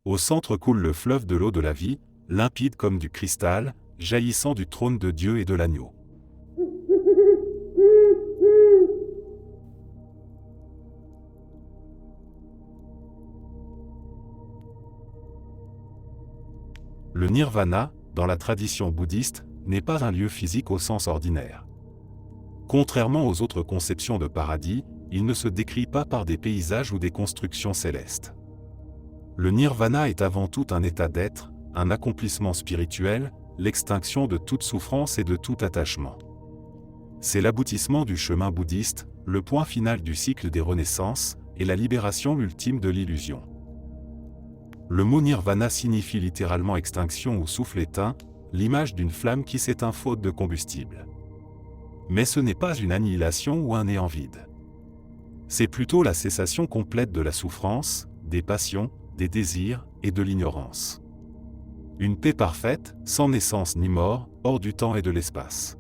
Au centre coule le fleuve de l'eau de la vie, limpide comme du cristal, jaillissant du trône de Dieu et de l'agneau. Le nirvana, dans la tradition bouddhiste, n'est pas un lieu physique au sens ordinaire. Contrairement aux autres conceptions de paradis, il ne se décrit pas par des paysages ou des constructions célestes. Le nirvana est avant tout un état d'être, un accomplissement spirituel, l'extinction de toute souffrance et de tout attachement. C'est l'aboutissement du chemin bouddhiste, le point final du cycle des renaissances, et la libération ultime de l'illusion. Le mot nirvana signifie littéralement extinction ou souffle éteint, l'image d'une flamme qui s'éteint faute de combustible. Mais ce n'est pas une annihilation ou un néant vide. C'est plutôt la cessation complète de la souffrance, des passions, des désirs et de l'ignorance. Une paix parfaite, sans naissance ni mort, hors du temps et de l'espace.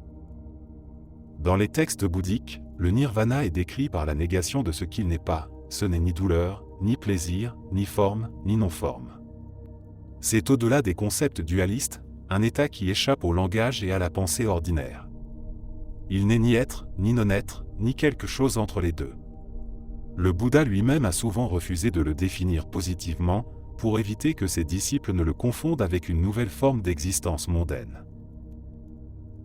Dans les textes bouddhiques, le nirvana est décrit par la négation de ce qu'il n'est pas, ce n'est ni douleur, ni plaisir, ni forme, ni non-forme. C'est au-delà des concepts dualistes, un état qui échappe au langage et à la pensée ordinaire. Il n'est ni être, ni non-être, ni quelque chose entre les deux. Le Bouddha lui-même a souvent refusé de le définir positivement, pour éviter que ses disciples ne le confondent avec une nouvelle forme d'existence mondaine.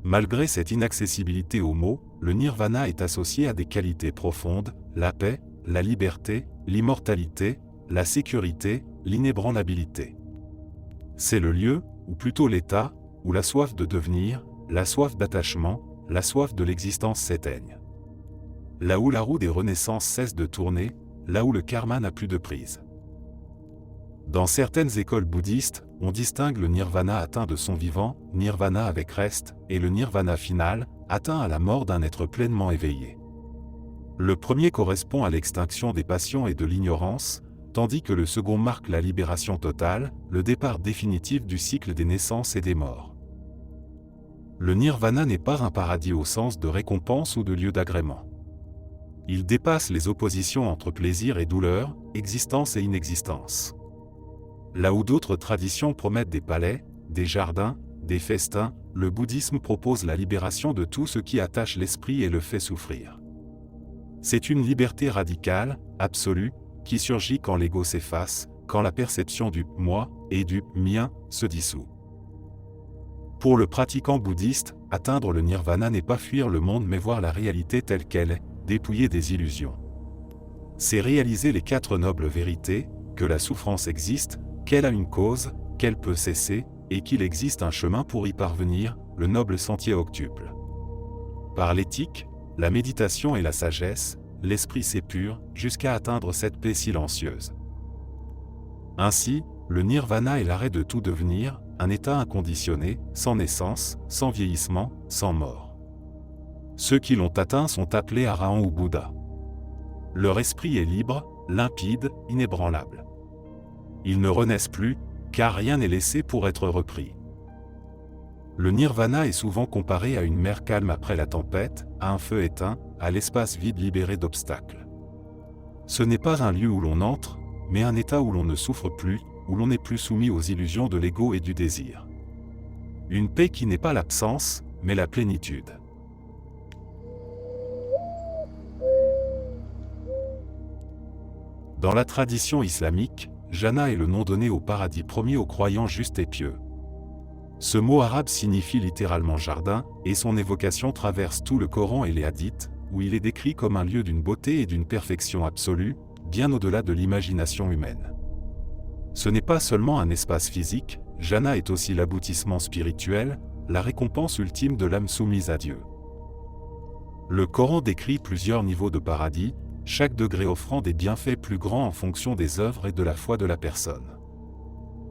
Malgré cette inaccessibilité au mot, le nirvana est associé à des qualités profondes, la paix, la liberté, l'immortalité, la sécurité, l'inébranlabilité. C'est le lieu, ou plutôt l'état, où la soif de devenir, la soif d'attachement, la soif de l'existence s'éteignent. Là où la roue des renaissances cesse de tourner, là où le karma n'a plus de prise. Dans certaines écoles bouddhistes, on distingue le nirvana atteint de son vivant, nirvana avec reste, et le nirvana final, atteint à la mort d'un être pleinement éveillé. Le premier correspond à l'extinction des passions et de l'ignorance, tandis que le second marque la libération totale, le départ définitif du cycle des naissances et des morts. Le nirvana n'est pas un paradis au sens de récompense ou de lieu d'agrément. Il dépasse les oppositions entre plaisir et douleur, existence et inexistence. Là où d'autres traditions promettent des palais, des jardins, des festins, le bouddhisme propose la libération de tout ce qui attache l'esprit et le fait souffrir. C'est une liberté radicale, absolue, qui surgit quand l'ego s'efface, quand la perception du « moi » et du « mien » se dissout. Pour le pratiquant bouddhiste, atteindre le nirvana n'est pas fuir le monde mais voir la réalité telle qu'elle est, dépouillée des illusions. C'est réaliser les 4 nobles vérités, que la souffrance existe, qu'elle a une cause, qu'elle peut cesser, et qu'il existe un chemin pour y parvenir, le noble sentier octuple. Par l'éthique, la méditation et la sagesse, l'esprit s'épure, jusqu'à atteindre cette paix silencieuse. Ainsi, le nirvana est l'arrêt de tout devenir, un état inconditionné, sans naissance, sans vieillissement, sans mort. Ceux qui l'ont atteint sont appelés Arahants ou Bouddha. Leur esprit est libre, limpide, inébranlable. Ils ne renaissent plus, car rien n'est laissé pour être repris. Le nirvana est souvent comparé à une mer calme après la tempête, à un feu éteint, à l'espace vide libéré d'obstacles. Ce n'est pas un lieu où l'on entre, mais un état où l'on ne souffre plus, où l'on n'est plus soumis aux illusions de l'ego et du désir. Une paix qui n'est pas l'absence, mais la plénitude. Dans la tradition islamique, Jannah est le nom donné au paradis promis aux croyants justes et pieux. Ce mot arabe signifie littéralement jardin, et son évocation traverse tout le Coran et les hadiths, où il est décrit comme un lieu d'une beauté et d'une perfection absolue, bien au-delà de l'imagination humaine. Ce n'est pas seulement un espace physique, Jannah est aussi l'aboutissement spirituel, la récompense ultime de l'âme soumise à Dieu. Le Coran décrit plusieurs niveaux de paradis, chaque degré offrant des bienfaits plus grands en fonction des œuvres et de la foi de la personne.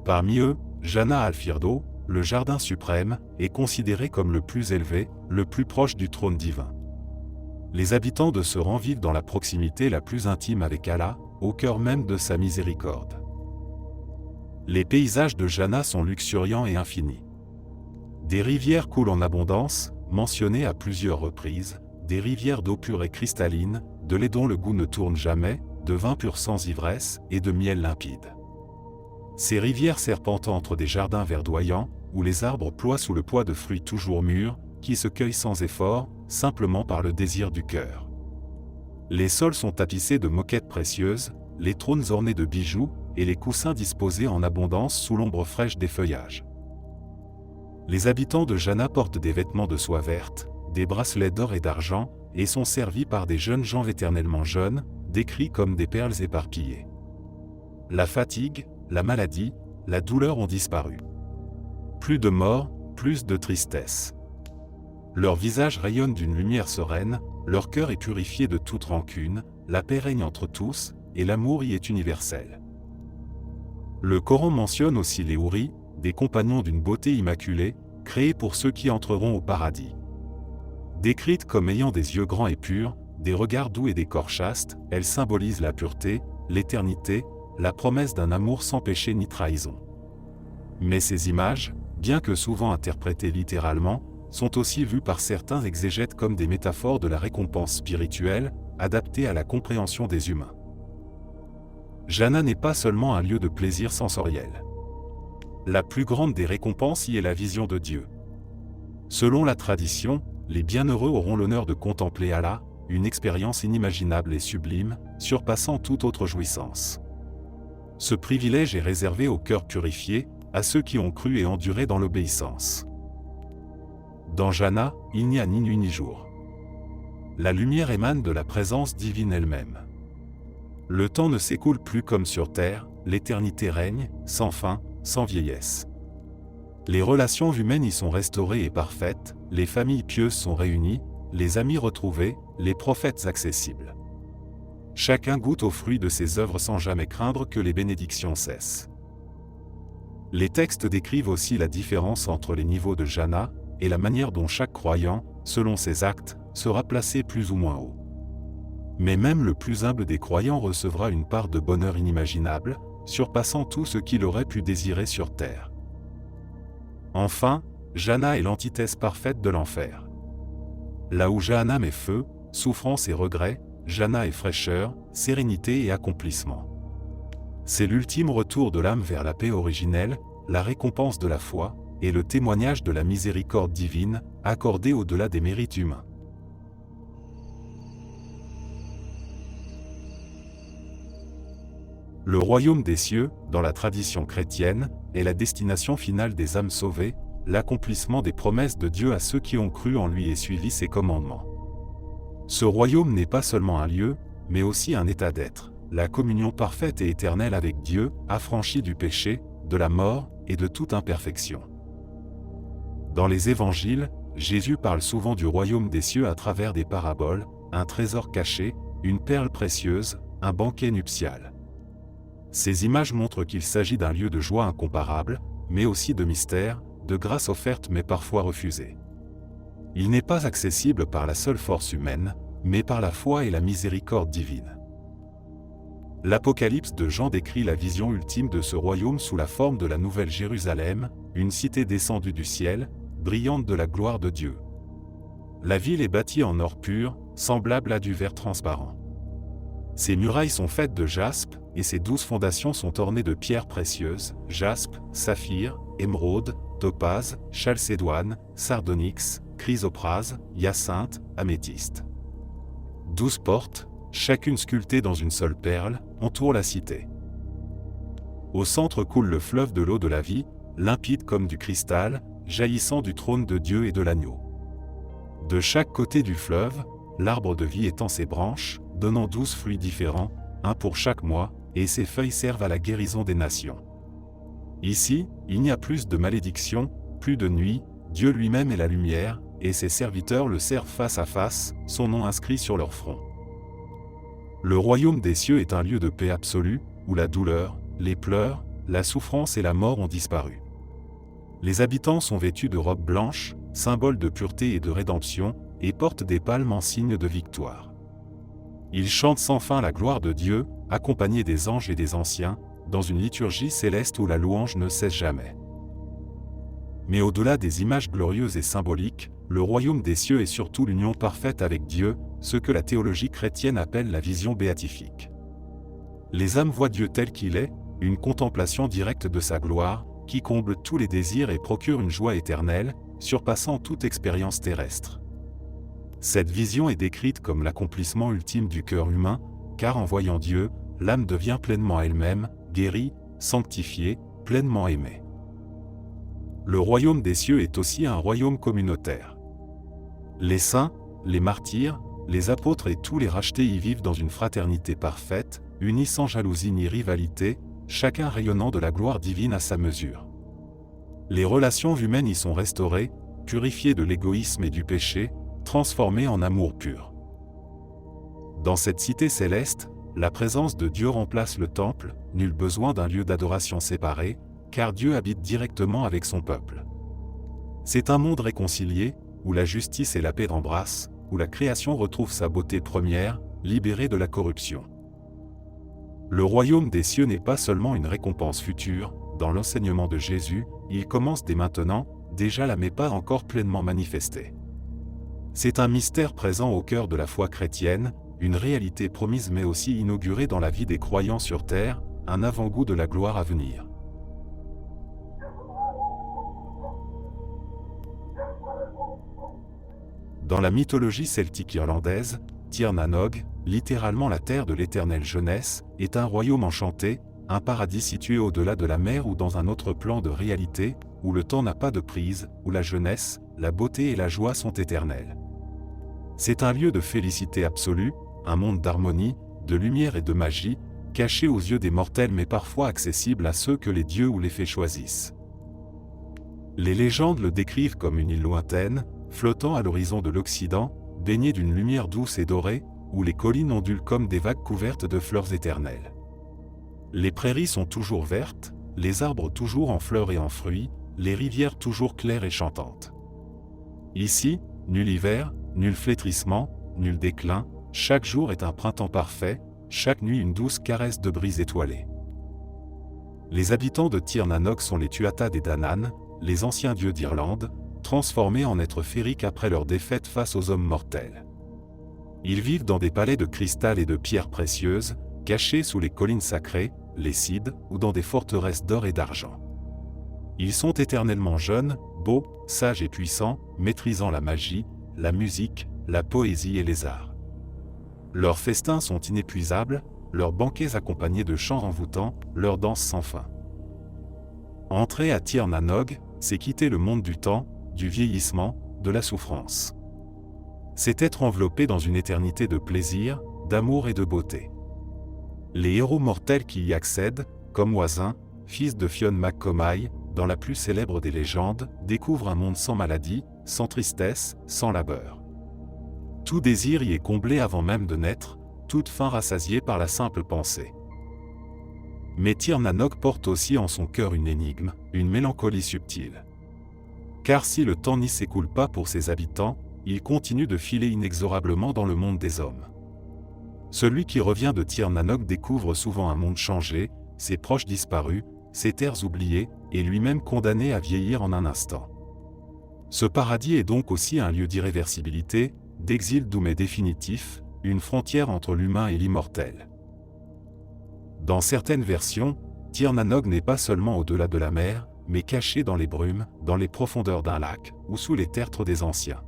Parmi eux, Jannah al-Firdaus, le jardin suprême, est considéré comme le plus élevé, le plus proche du trône divin. Les habitants de ce rang vivent dans la proximité la plus intime avec Allah, au cœur même de sa miséricorde. Les paysages de Jannah sont luxuriants et infinis. Des rivières coulent en abondance, mentionnées à plusieurs reprises, des rivières d'eau pure et cristalline, de lait dont le goût ne tourne jamais, de vin pur sans ivresse et de miel limpide. Ces rivières serpentant entre des jardins verdoyants, où les arbres ploient sous le poids de fruits toujours mûrs, qui se cueillent sans effort, simplement par le désir du cœur. Les sols sont tapissés de moquettes précieuses, les trônes ornés de bijoux, et les coussins disposés en abondance sous l'ombre fraîche des feuillages. Les habitants de Jana portent des vêtements de soie verte, des bracelets d'or et d'argent, et sont servis par des jeunes gens éternellement jeunes, décrits comme des perles éparpillées. La fatigue, la maladie, la douleur ont disparu. Plus de mort, plus de tristesse. Leur visage rayonne d'une lumière sereine, leur cœur est purifié de toute rancune, la paix règne entre tous, et l'amour y est universel. Le Coran mentionne aussi les houris, des compagnons d'une beauté immaculée, créés pour ceux qui entreront au paradis. Décrites comme ayant des yeux grands et purs, des regards doux et des corps chastes, elles symbolisent la pureté, l'éternité, la promesse d'un amour sans péché ni trahison. Mais ces images, bien que souvent interprétées littéralement, sont aussi vues par certains exégètes comme des métaphores de la récompense spirituelle, adaptées à la compréhension des humains. Jana n'est pas seulement un lieu de plaisir sensoriel. La plus grande des récompenses y est la vision de Dieu. Selon la tradition, les bienheureux auront l'honneur de contempler Allah, une expérience inimaginable et sublime, surpassant toute autre jouissance. Ce privilège est réservé aux cœurs purifiés, à ceux qui ont cru et enduré dans l'obéissance. Dans Jana, il n'y a ni nuit ni jour. La lumière émane de la présence divine elle-même. Le temps ne s'écoule plus comme sur terre, l'éternité règne, sans fin, sans vieillesse. Les relations humaines y sont restaurées et parfaites, les familles pieuses sont réunies, les amis retrouvés, les prophètes accessibles. Chacun goûte aux fruits de ses œuvres sans jamais craindre que les bénédictions cessent. Les textes décrivent aussi la différence entre les niveaux de Jana, et la manière dont chaque croyant, selon ses actes, sera placé plus ou moins haut. Mais même le plus humble des croyants recevra une part de bonheur inimaginable, surpassant tout ce qu'il aurait pu désirer sur terre. Enfin, Jana est l'antithèse parfaite de l'enfer. Là où Jahannam est feu, souffrance et regret, Jana est fraîcheur, sérénité et accomplissement. C'est l'ultime retour de l'âme vers la paix originelle, la récompense de la foi, et le témoignage de la miséricorde divine, accordée au-delà des mérites humains. Le royaume des cieux, dans la tradition chrétienne, est la destination finale des âmes sauvées, l'accomplissement des promesses de Dieu à ceux qui ont cru en lui et suivi ses commandements. Ce royaume n'est pas seulement un lieu, mais aussi un état d'être, la communion parfaite et éternelle avec Dieu, affranchi du péché, de la mort et de toute imperfection. Dans les évangiles, Jésus parle souvent du royaume des cieux à travers des paraboles, un trésor caché, une perle précieuse, un banquet nuptial. Ces images montrent qu'il s'agit d'un lieu de joie incomparable, mais aussi de mystère, de grâce offerte mais parfois refusée. Il n'est pas accessible par la seule force humaine, mais par la foi et la miséricorde divine. L'Apocalypse de Jean décrit la vision ultime de ce royaume sous la forme de la Nouvelle Jérusalem, une cité descendue du ciel, brillante de la gloire de Dieu. La ville est bâtie en or pur, semblable à du verre transparent. Ses murailles sont faites de jaspe, et ses 12 fondations sont ornées de pierres précieuses, jaspe, saphir, émeraude, topaze, chalcédoine, sardonyx, chrysoprase, hyacinthe, améthyste. 12 portes, chacune sculptée dans une seule perle, entourent la cité. Au centre coule le fleuve de l'eau de la vie, limpide comme du cristal, jaillissant du trône de Dieu et de l'agneau. De chaque côté du fleuve, l'arbre de vie étend ses branches, donnant 12 fruits différents, un pour chaque mois, et ses feuilles servent à la guérison des nations. Ici, il n'y a plus de malédiction, plus de nuit, Dieu lui-même est la lumière, et ses serviteurs le servent face à face, son nom inscrit sur leur front. Le royaume des cieux est un lieu de paix absolue, où la douleur, les pleurs, la souffrance et la mort ont disparu. Les habitants sont vêtus de robes blanches, symbole de pureté et de rédemption, et portent des palmes en signe de victoire. Ils chantent sans fin la gloire de Dieu, accompagnés des anges et des anciens, dans une liturgie céleste où la louange ne cesse jamais. Mais au-delà des images glorieuses et symboliques, le royaume des cieux est surtout l'union parfaite avec Dieu, ce que la théologie chrétienne appelle la vision béatifique. Les âmes voient Dieu tel qu'il est, une contemplation directe de sa gloire, qui comble tous les désirs et procure une joie éternelle, surpassant toute expérience terrestre. Cette vision est décrite comme l'accomplissement ultime du cœur humain, car en voyant Dieu, l'âme devient pleinement elle-même, guérie, sanctifiée, pleinement aimée. Le royaume des cieux est aussi un royaume communautaire. Les saints, les martyrs, les apôtres et tous les rachetés y vivent dans une fraternité parfaite, unis sans jalousie ni rivalité, chacun rayonnant de la gloire divine à sa mesure. Les relations humaines y sont restaurées, purifiées de l'égoïsme et du péché, transformées en amour pur. Dans cette cité céleste, la présence de Dieu remplace le temple, nul besoin d'un lieu d'adoration séparé, car Dieu habite directement avec son peuple. C'est un monde réconcilié, où la justice et la paix embrassent, où la création retrouve sa beauté première, libérée de la corruption. Le royaume des cieux n'est pas seulement une récompense future, dans l'enseignement de Jésus, il commence dès maintenant, déjà là mais pas encore pleinement manifesté. C'est un mystère présent au cœur de la foi chrétienne, une réalité promise mais aussi inaugurée dans la vie des croyants sur terre, un avant-goût de la gloire à venir. Dans la mythologie celtique irlandaise, Tir na Nog, littéralement la terre de l'éternelle jeunesse, est un royaume enchanté, un paradis situé au-delà de la mer ou dans un autre plan de réalité, où le temps n'a pas de prise, où la jeunesse, la beauté et la joie sont éternelles. C'est un lieu de félicité absolue, un monde d'harmonie, de lumière et de magie, caché aux yeux des mortels mais parfois accessible à ceux que les dieux ou les fées choisissent. Les légendes le décrivent comme une île lointaine, flottant à l'horizon de l'Occident, baignée d'une lumière douce et dorée, où les collines ondulent comme des vagues couvertes de fleurs éternelles. Les prairies sont toujours vertes, les arbres toujours en fleurs et en fruits, les rivières toujours claires et chantantes. Ici, nul hiver, nul flétrissement, nul déclin, chaque jour est un printemps parfait, chaque nuit une douce caresse de brise étoilée. Les habitants de Tir na Nog sont les Tuatha des Danann, les anciens dieux d'Irlande, transformés en êtres féeriques après leur défaite face aux hommes mortels. Ils vivent dans des palais de cristal et de pierres précieuses, cachés sous les collines sacrées, les cides, ou dans des forteresses d'or et d'argent. Ils sont éternellement jeunes, beaux, sages et puissants, maîtrisant la magie, la musique, la poésie et les arts. Leurs festins sont inépuisables, leurs banquets accompagnés de chants envoûtants, leurs danses sans fin. Entrer à Tir na Nog, c'est quitter le monde du temps, du vieillissement, de la souffrance. C'est être enveloppé dans une éternité de plaisir, d'amour et de beauté. Les héros mortels qui y accèdent, comme Oisin, fils de Fionn mac Comaill, dans la plus célèbre des légendes, découvrent un monde sans maladie, sans tristesse, sans labeur. Tout désir y est comblé avant même de naître, toute faim rassasiée par la simple pensée. Mais Tir na Nog porte aussi en son cœur une énigme, une mélancolie subtile. Car si le temps n'y s'écoule pas pour ses habitants, il continue de filer inexorablement dans le monde des hommes. Celui qui revient de Tir na Nog découvre souvent un monde changé, ses proches disparus, ses terres oubliées, et lui-même condamné à vieillir en un instant. Ce paradis est donc aussi un lieu d'irréversibilité, d'exil doux mais définitif, une frontière entre l'humain et l'immortel. Dans certaines versions, Tir na Nog n'est pas seulement au-delà de la mer, mais caché dans les brumes, dans les profondeurs d'un lac, ou sous les tertres des anciens.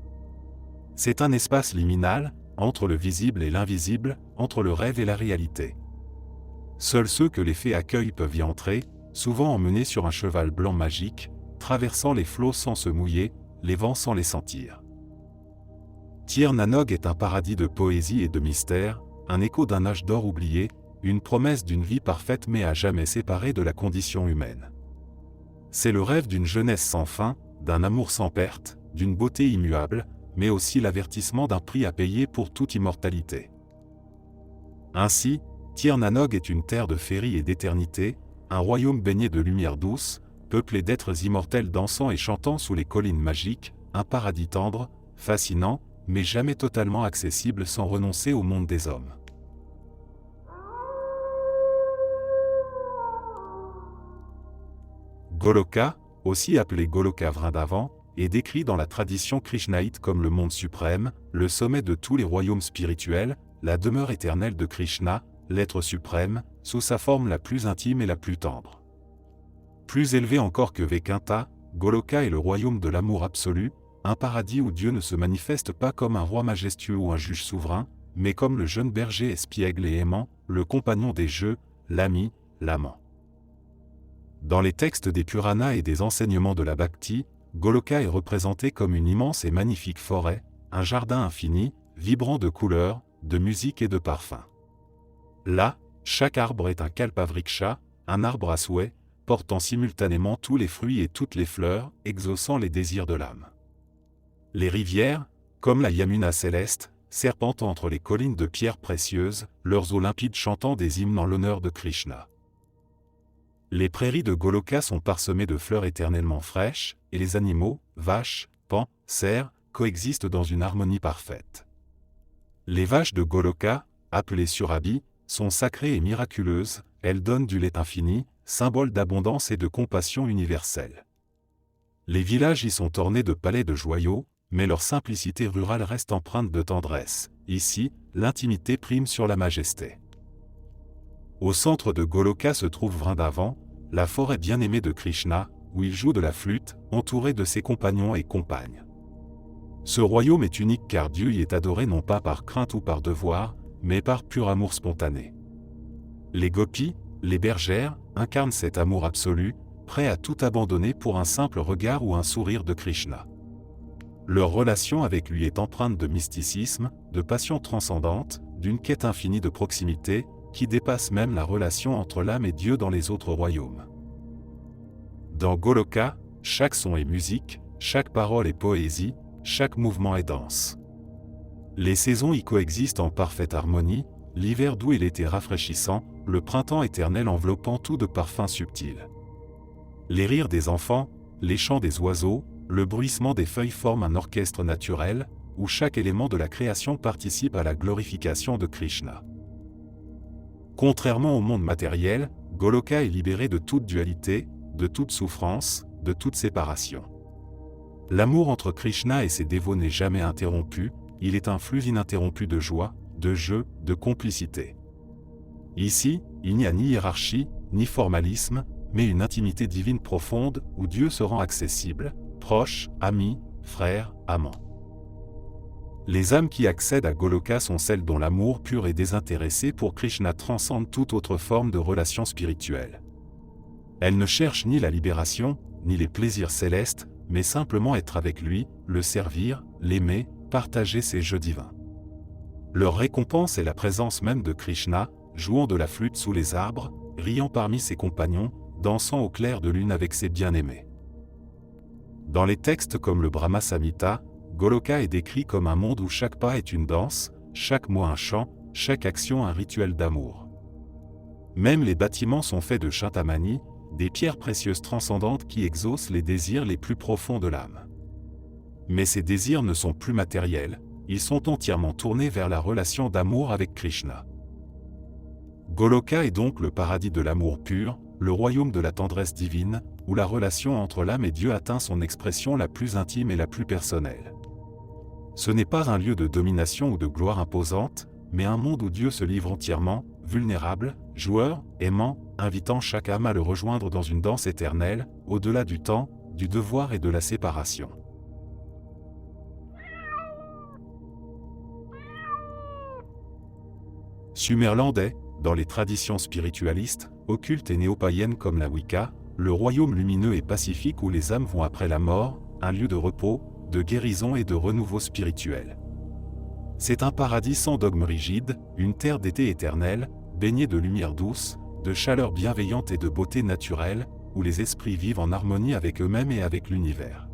C'est un espace liminal, entre le visible et l'invisible, entre le rêve et la réalité. Seuls ceux que les fées accueillent peuvent y entrer, souvent emmenés sur un cheval blanc magique, traversant les flots sans se mouiller, les vents sans les sentir. Tir na Nog est un paradis de poésie et de mystère, un écho d'un âge d'or oublié, une promesse d'une vie parfaite mais à jamais séparée de la condition humaine. C'est le rêve d'une jeunesse sans fin, d'un amour sans perte, d'une beauté immuable, mais aussi l'avertissement d'un prix à payer pour toute immortalité. Ainsi, Tir na Nog est une terre de féerie et d'éternité, un royaume baigné de lumière douce, peuplé d'êtres immortels dansant et chantant sous les collines magiques, un paradis tendre, fascinant, mais jamais totalement accessible sans renoncer au monde des hommes. Goloka, aussi appelé Goloka Vrindavan, est décrit dans la tradition krishnaïte comme le monde suprême, le sommet de tous les royaumes spirituels, la demeure éternelle de Krishna, l'être suprême, sous sa forme la plus intime et la plus tendre. Plus élevé encore que Vaikuntha, Goloka est le royaume de l'amour absolu, un paradis où Dieu ne se manifeste pas comme un roi majestueux ou un juge souverain, mais comme le jeune berger espiègle et aimant, le compagnon des jeux, l'ami, l'amant. Dans les textes des Puranas et des enseignements de la Bhakti, Goloka est représenté comme une immense et magnifique forêt, un jardin infini, vibrant de couleurs, de musique et de parfums. Là, chaque arbre est un kalpavriksha, un arbre à souhait, portant simultanément tous les fruits et toutes les fleurs, exaucant les désirs de l'âme. Les rivières, comme la Yamuna céleste, serpentant entre les collines de pierres précieuses, leurs eaux limpides chantant des hymnes en l'honneur de Krishna. Les prairies de Goloka sont parsemées de fleurs éternellement fraîches, et les animaux, vaches, paons, cerfs, coexistent dans une harmonie parfaite. Les vaches de Goloka, appelées Surabhi, sont sacrées et miraculeuses, elles donnent du lait infini, symbole d'abondance et de compassion universelle. Les villages y sont ornés de palais de joyaux, mais leur simplicité rurale reste empreinte de tendresse. Ici, l'intimité prime sur la majesté. Au centre de Goloka se trouve Vrindavan, la forêt bien-aimée de Krishna, où il joue de la flûte, entouré de ses compagnons et compagnes. Ce royaume est unique car Dieu y est adoré non pas par crainte ou par devoir, mais par pur amour spontané. Les gopis, les bergères, incarnent cet amour absolu, prêt à tout abandonner pour un simple regard ou un sourire de Krishna. Leur relation avec lui est empreinte de mysticisme, de passion transcendante, d'une quête infinie de proximité, qui dépasse même la relation entre l'âme et Dieu dans les autres royaumes. Dans Goloka, chaque son est musique, chaque parole est poésie, chaque mouvement est danse. Les saisons y coexistent en parfaite harmonie, l'hiver doux et l'été rafraîchissant, le printemps éternel enveloppant tout de parfums subtils. Les rires des enfants, les chants des oiseaux, le bruissement des feuilles forment un orchestre naturel, où chaque élément de la création participe à la glorification de Krishna. Contrairement au monde matériel, Goloka est libéré de toute dualité, de toute souffrance, de toute séparation. L'amour entre Krishna et ses dévots n'est jamais interrompu, il est un flux ininterrompu de joie, de jeu, de complicité. Ici, il n'y a ni hiérarchie, ni formalisme, mais une intimité divine profonde où Dieu se rend accessible, proche, ami, frère, amant. Les âmes qui accèdent à Goloka sont celles dont l'amour pur et désintéressé pour Krishna transcende toute autre forme de relation spirituelle. Elles ne cherchent ni la libération, ni les plaisirs célestes, mais simplement être avec lui, le servir, l'aimer, partager ses jeux divins. Leur récompense est la présence même de Krishna, jouant de la flûte sous les arbres, riant parmi ses compagnons, dansant au clair de lune avec ses bien-aimés. Dans les textes comme le Brahma Samhita, Goloka est décrit comme un monde où chaque pas est une danse, chaque mot un chant, chaque action un rituel d'amour. Même les bâtiments sont faits de chintamani, des pierres précieuses transcendantes qui exaucent les désirs les plus profonds de l'âme. Mais ces désirs ne sont plus matériels, ils sont entièrement tournés vers la relation d'amour avec Krishna. Goloka est donc le paradis de l'amour pur, le royaume de la tendresse divine, où la relation entre l'âme et Dieu atteint son expression la plus intime et la plus personnelle. Ce n'est pas un lieu de domination ou de gloire imposante, mais un monde où Dieu se livre entièrement, vulnérable, joueur, aimant, invitant chaque âme à le rejoindre dans une danse éternelle, au-delà du temps, du devoir et de la séparation. Sumerland est, dans les traditions spiritualistes, occultes et néo-païennes comme la Wicca, le royaume lumineux et pacifique où les âmes vont après la mort, un lieu de repos, de guérison et de renouveau spirituel. C'est un paradis sans dogme rigide, une terre d'été éternelle, baignée de lumière douce, de chaleur bienveillante et de beauté naturelle, où les esprits vivent en harmonie avec eux-mêmes et avec l'univers.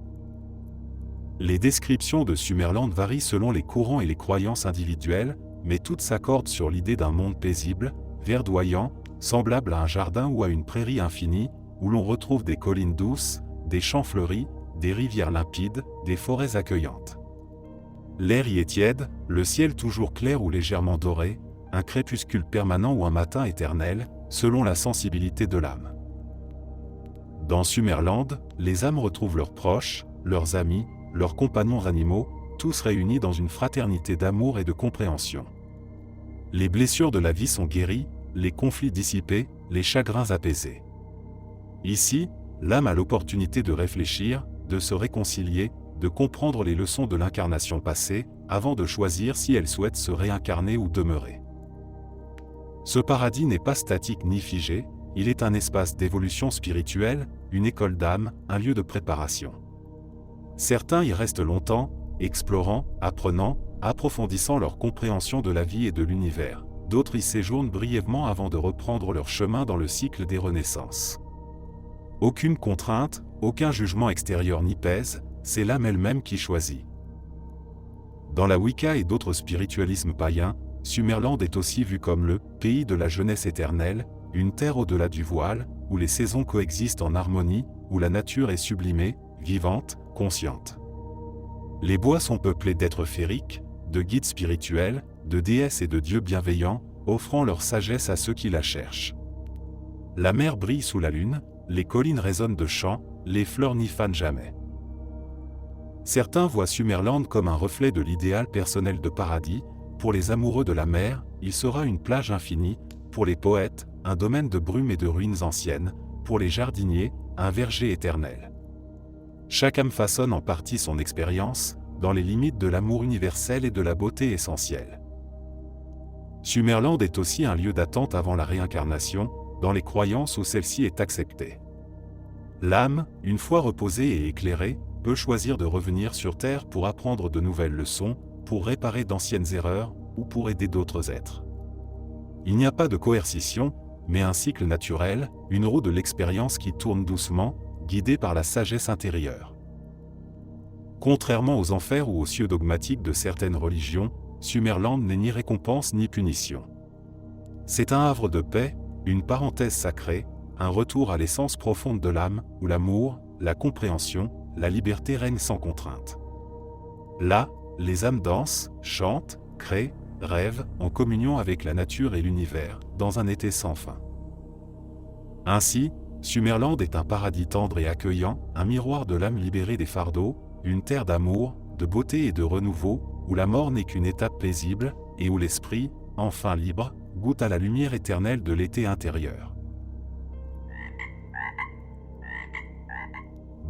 Les descriptions de Sumerland varient selon les courants et les croyances individuelles, mais toutes s'accordent sur l'idée d'un monde paisible, verdoyant, semblable à un jardin ou à une prairie infinie, où l'on retrouve des collines douces, des champs fleuris, des rivières limpides, des forêts accueillantes. L'air y est tiède, le ciel toujours clair ou légèrement doré, un crépuscule permanent ou un matin éternel, selon la sensibilité de l'âme. Dans Sumerland, les âmes retrouvent leurs proches, leurs amis, leurs compagnons animaux, tous réunis dans une fraternité d'amour et de compréhension. Les blessures de la vie sont guéries, les conflits dissipés, les chagrins apaisés. Ici, l'âme a l'opportunité de réfléchir, de se réconcilier, de comprendre les leçons de l'incarnation passée, avant de choisir si elle souhaite se réincarner ou demeurer. Ce paradis n'est pas statique ni figé, il est un espace d'évolution spirituelle, une école d'âme, un lieu de préparation. Certains y restent longtemps, explorant, apprenant, approfondissant leur compréhension de la vie et de l'univers. D'autres y séjournent brièvement avant de reprendre leur chemin dans le cycle des renaissances. Aucune contrainte, aucun jugement extérieur n'y pèse, c'est l'âme elle-même qui choisit. Dans la Wicca et d'autres spiritualismes païens, Summerland est aussi vu comme le « pays de la jeunesse éternelle », une terre au-delà du voile, où les saisons coexistent en harmonie, où la nature est sublimée, vivante, consciente. Les bois sont peuplés d'êtres féeriques, de guides spirituels, de déesses et de dieux bienveillants, offrant leur sagesse à ceux qui la cherchent. La mer brille sous la lune, les collines résonnent de chants, les fleurs n'y fanent jamais. Certains voient Summerland comme un reflet de l'idéal personnel de paradis. Pour les amoureux de la mer, il sera une plage infinie, pour les poètes, un domaine de brume et de ruines anciennes, pour les jardiniers, un verger éternel. Chaque âme façonne en partie son expérience, dans les limites de l'amour universel et de la beauté essentielle. Summerland est aussi un lieu d'attente avant la réincarnation, dans les croyances où celle-ci est acceptée. L'âme, une fois reposée et éclairée, peut choisir de revenir sur Terre pour apprendre de nouvelles leçons, pour réparer d'anciennes erreurs, ou pour aider d'autres êtres. Il n'y a pas de coercition, mais un cycle naturel, une roue de l'expérience qui tourne doucement, guidée par la sagesse intérieure. Contrairement aux enfers ou aux cieux dogmatiques de certaines religions, Summerland n'est ni récompense ni punition. C'est un havre de paix, une parenthèse sacrée, un retour à l'essence profonde de l'âme, où l'amour, la compréhension, la liberté règnent sans contrainte. Là, les âmes dansent, chantent, créent, rêvent, en communion avec la nature et l'univers, dans un été sans fin. Ainsi, Summerland est un paradis tendre et accueillant, un miroir de l'âme libérée des fardeaux, une terre d'amour, de beauté et de renouveau, où la mort n'est qu'une étape paisible, et où l'esprit, enfin libre, goûte à la lumière éternelle de l'été intérieur.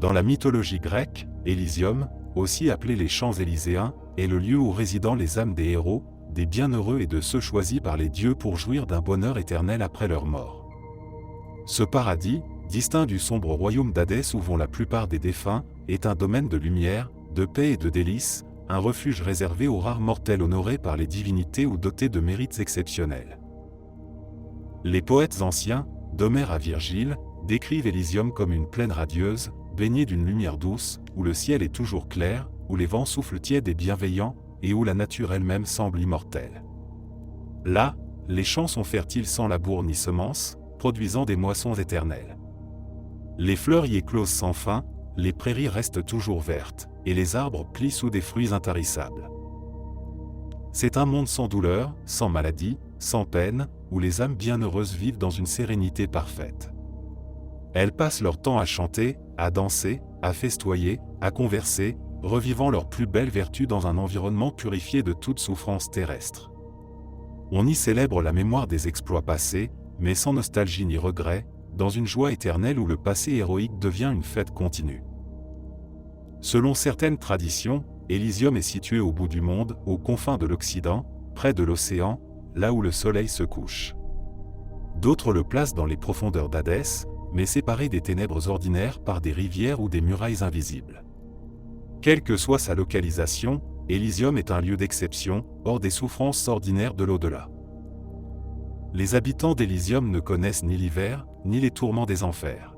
Dans la mythologie grecque, Élysium, aussi appelé les Champs Élyséens, est le lieu où résident les âmes des héros, des bienheureux et de ceux choisis par les dieux pour jouir d'un bonheur éternel après leur mort. Ce paradis, distinct du sombre royaume d'Hadès où vont la plupart des défunts, est un domaine de lumière, de paix et de délices, un refuge réservé aux rares mortels honorés par les divinités ou dotés de mérites exceptionnels. Les poètes anciens, d'Homère à Virgile, décrivent Élysium comme une plaine radieuse, baignée d'une lumière douce, où le ciel est toujours clair, où les vents soufflent tièdes et bienveillants, et où la nature elle-même semble immortelle. Là, les champs sont fertiles sans labour ni semence, produisant des moissons éternelles. Les fleurs y éclosent sans fin, les prairies restent toujours vertes, et les arbres plient sous des fruits intarissables. C'est un monde sans douleur, sans maladie, sans peine, où les âmes bienheureuses vivent dans une sérénité parfaite. Elles passent leur temps à chanter, à danser, à festoyer, à converser, revivant leurs plus belles vertus dans un environnement purifié de toute souffrance terrestre. On y célèbre la mémoire des exploits passés, mais sans nostalgie ni regret, dans une joie éternelle où le passé héroïque devient une fête continue. Selon certaines traditions, Élysium est situé au bout du monde, aux confins de l'Occident, près de l'océan, là où le soleil se couche. D'autres le placent dans les profondeurs d'Hadès, mais séparé des ténèbres ordinaires par des rivières ou des murailles invisibles. Quelle que soit sa localisation, Élysium est un lieu d'exception, hors des souffrances ordinaires de l'au-delà. Les habitants d'Élysium ne connaissent ni l'hiver, ni les tourments des enfers.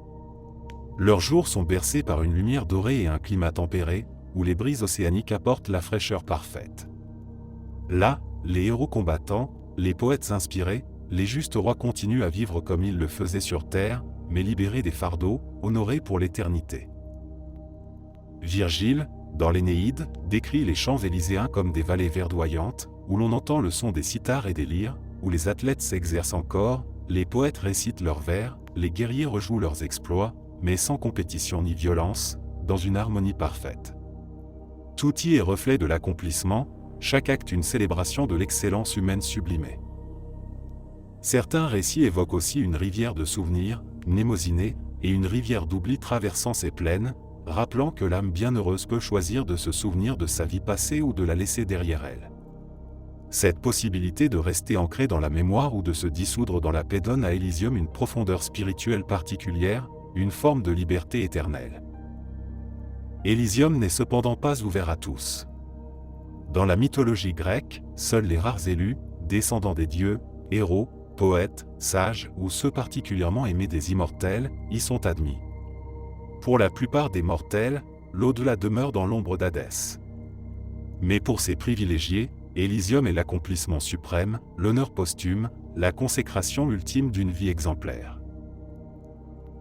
Leurs jours sont bercés par une lumière dorée et un climat tempéré, où les brises océaniques apportent la fraîcheur parfaite. Là, les héros combattants, les poètes inspirés, les justes rois continuent à vivre comme ils le faisaient sur terre, mais libérés des fardeaux, honorés pour l'éternité. Virgile, dans l'Énéide, décrit les champs élyséens comme des vallées verdoyantes, où l'on entend le son des cithars et des lyres, où les athlètes s'exercent encore, les poètes récitent leurs vers, les guerriers rejouent leurs exploits, mais sans compétition ni violence, dans une harmonie parfaite. Tout y est reflet de l'accomplissement, chaque acte une célébration de l'excellence humaine sublimée. Certains récits évoquent aussi une rivière de souvenirs, Mnemosyné, et une rivière d'oubli traversant ces plaines, rappelant que l'âme bienheureuse peut choisir de se souvenir de sa vie passée ou de la laisser derrière elle. Cette possibilité de rester ancrée dans la mémoire ou de se dissoudre dans la paix donne à Elysium une profondeur spirituelle particulière, une forme de liberté éternelle. Elysium n'est cependant pas ouvert à tous. Dans la mythologie grecque, seuls les rares élus, descendants des dieux, héros, poètes, sages ou ceux particulièrement aimés des immortels, y sont admis. Pour la plupart des mortels, l'au-delà demeure dans l'ombre d'Hadès. Mais pour ces privilégiés, Elysium est l'accomplissement suprême, l'honneur posthume, la consécration ultime d'une vie exemplaire.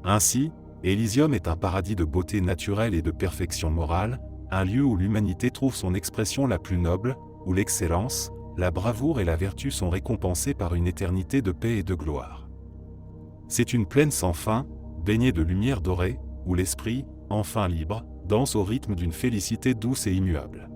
Ainsi, Elysium est un paradis de beauté naturelle et de perfection morale, un lieu où l'humanité trouve son expression la plus noble, où l'excellence, la bravoure et la vertu sont récompensées par une éternité de paix et de gloire. C'est une plaine sans fin, baignée de lumière dorée, où l'esprit, enfin libre, danse au rythme d'une félicité douce et immuable.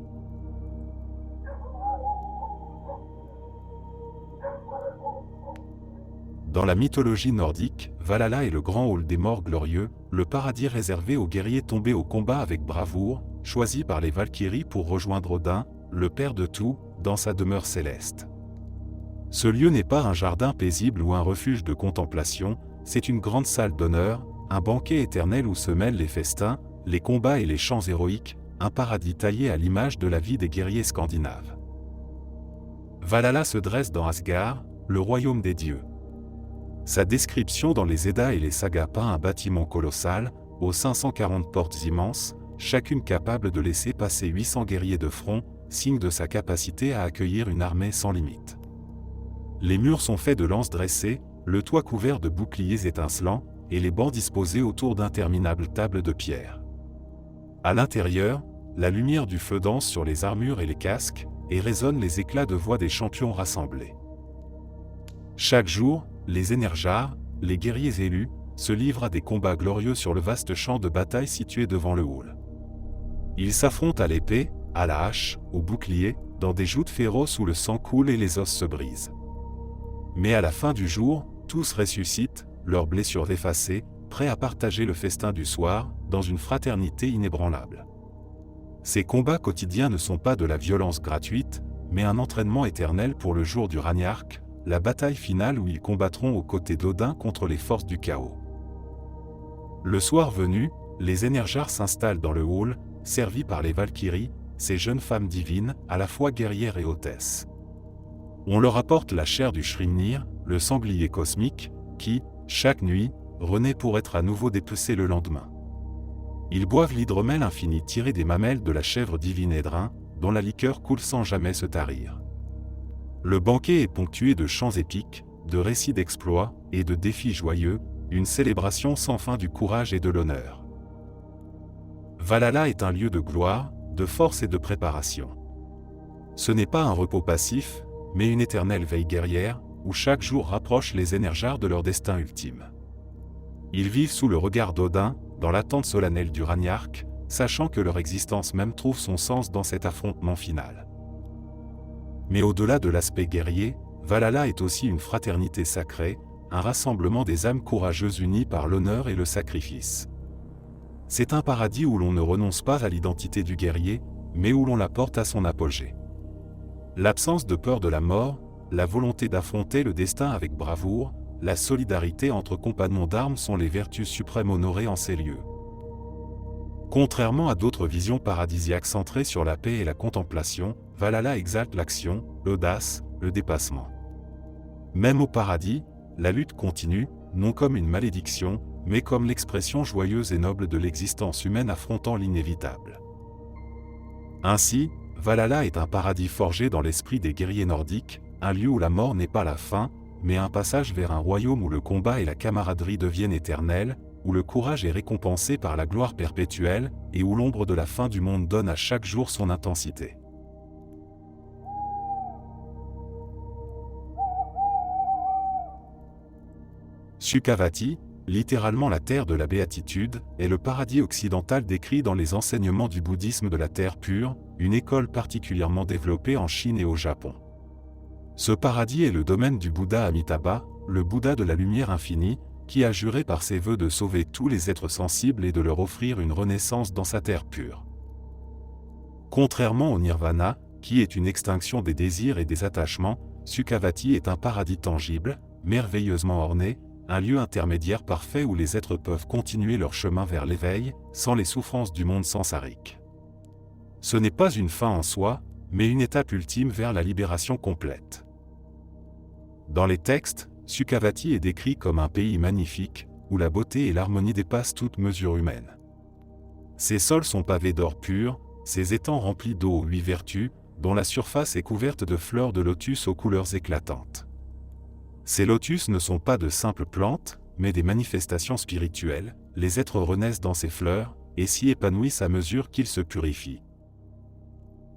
Dans la mythologie nordique, Valhalla est le grand hall des morts glorieux, le paradis réservé aux guerriers tombés au combat avec bravoure, choisis par les Valkyries pour rejoindre Odin, le père de tout, dans sa demeure céleste. Ce lieu n'est pas un jardin paisible ou un refuge de contemplation, c'est une grande salle d'honneur, un banquet éternel où se mêlent les festins, les combats et les chants héroïques, un paradis taillé à l'image de la vie des guerriers scandinaves. Valhalla se dresse dans Asgard, le royaume des dieux. Sa description dans les Eddas et les sagas peint un bâtiment colossal, aux 540 portes immenses, chacune capable de laisser passer 800 guerriers de front, signe de sa capacité à accueillir une armée sans limite. Les murs sont faits de lances dressées, le toit couvert de boucliers étincelants, et les bancs disposés autour d'interminables tables de pierre. À l'intérieur, la lumière du feu danse sur les armures et les casques, et résonnent les éclats de voix des champions rassemblés. Chaque jour, les Énerjars, les guerriers élus, se livrent à des combats glorieux sur le vaste champ de bataille situé devant le hall. Ils s'affrontent à l'épée, à la hache, au bouclier, dans des joutes féroces où le sang coule et les os se brisent. Mais à la fin du jour, tous ressuscitent, leurs blessures effacées, prêts à partager le festin du soir, dans une fraternité inébranlable. Ces combats quotidiens ne sont pas de la violence gratuite, mais un entraînement éternel pour le jour du Ragnarök, la bataille finale où ils combattront aux côtés d'Odin contre les forces du chaos. Le soir venu, les Énerjars s'installent dans le hall, servis par les Valkyries, ces jeunes femmes divines, à la fois guerrières et hôtesses. On leur apporte la chair du Shrimnir, le sanglier cosmique, qui, chaque nuit, renaît pour être à nouveau dépecé le lendemain. Ils boivent l'hydromel infini tiré des mamelles de la chèvre divine Édrin, dont la liqueur coule sans jamais se tarir. Le banquet est ponctué de chants épiques, de récits d'exploits et de défis joyeux, une célébration sans fin du courage et de l'honneur. Valhalla est un lieu de gloire, de force et de préparation. Ce n'est pas un repos passif, mais une éternelle veille guerrière, où chaque jour rapproche les Énerjars de leur destin ultime. Ils vivent sous le regard d'Odin, dans l'attente solennelle du Ragnarök, sachant que leur existence même trouve son sens dans cet affrontement final. Mais au-delà de l'aspect guerrier, Valhalla est aussi une fraternité sacrée, un rassemblement des âmes courageuses unies par l'honneur et le sacrifice. C'est un paradis où l'on ne renonce pas à l'identité du guerrier, mais où l'on la porte à son apogée. L'absence de peur de la mort, la volonté d'affronter le destin avec bravoure, la solidarité entre compagnons d'armes sont les vertus suprêmes honorées en ces lieux. Contrairement à d'autres visions paradisiaques centrées sur la paix et la contemplation, Valhalla exalte l'action, l'audace, le dépassement. Même au paradis, la lutte continue, non comme une malédiction, mais comme l'expression joyeuse et noble de l'existence humaine affrontant l'inévitable. Ainsi, Valhalla est un paradis forgé dans l'esprit des guerriers nordiques, un lieu où la mort n'est pas la fin, mais un passage vers un royaume où le combat et la camaraderie deviennent éternels, où le courage est récompensé par la gloire perpétuelle, et où l'ombre de la fin du monde donne à chaque jour son intensité. Sukhavati, littéralement la terre de la béatitude, est le paradis occidental décrit dans les enseignements du bouddhisme de la terre pure, une école particulièrement développée en Chine et au Japon. Ce paradis est le domaine du Bouddha Amitabha, le Bouddha de la lumière infinie, qui a juré par ses vœux de sauver tous les êtres sensibles et de leur offrir une renaissance dans sa terre pure. Contrairement au nirvana, qui est une extinction des désirs et des attachements, Sukhavati est un paradis tangible, merveilleusement orné, un lieu intermédiaire parfait où les êtres peuvent continuer leur chemin vers l'éveil, sans les souffrances du monde sansarique. Ce n'est pas une fin en soi, mais une étape ultime vers la libération complète. Dans les textes, Sukhavati est décrit comme un pays magnifique, où la beauté et l'harmonie dépassent toute mesure humaine. Ses sols sont pavés d'or pur, ses étangs remplis d'eau aux 8 vertus, dont la surface est couverte de fleurs de lotus aux couleurs éclatantes. Ces lotus ne sont pas de simples plantes, mais des manifestations spirituelles, les êtres renaissent dans ces fleurs, et s'y épanouissent à mesure qu'ils se purifient.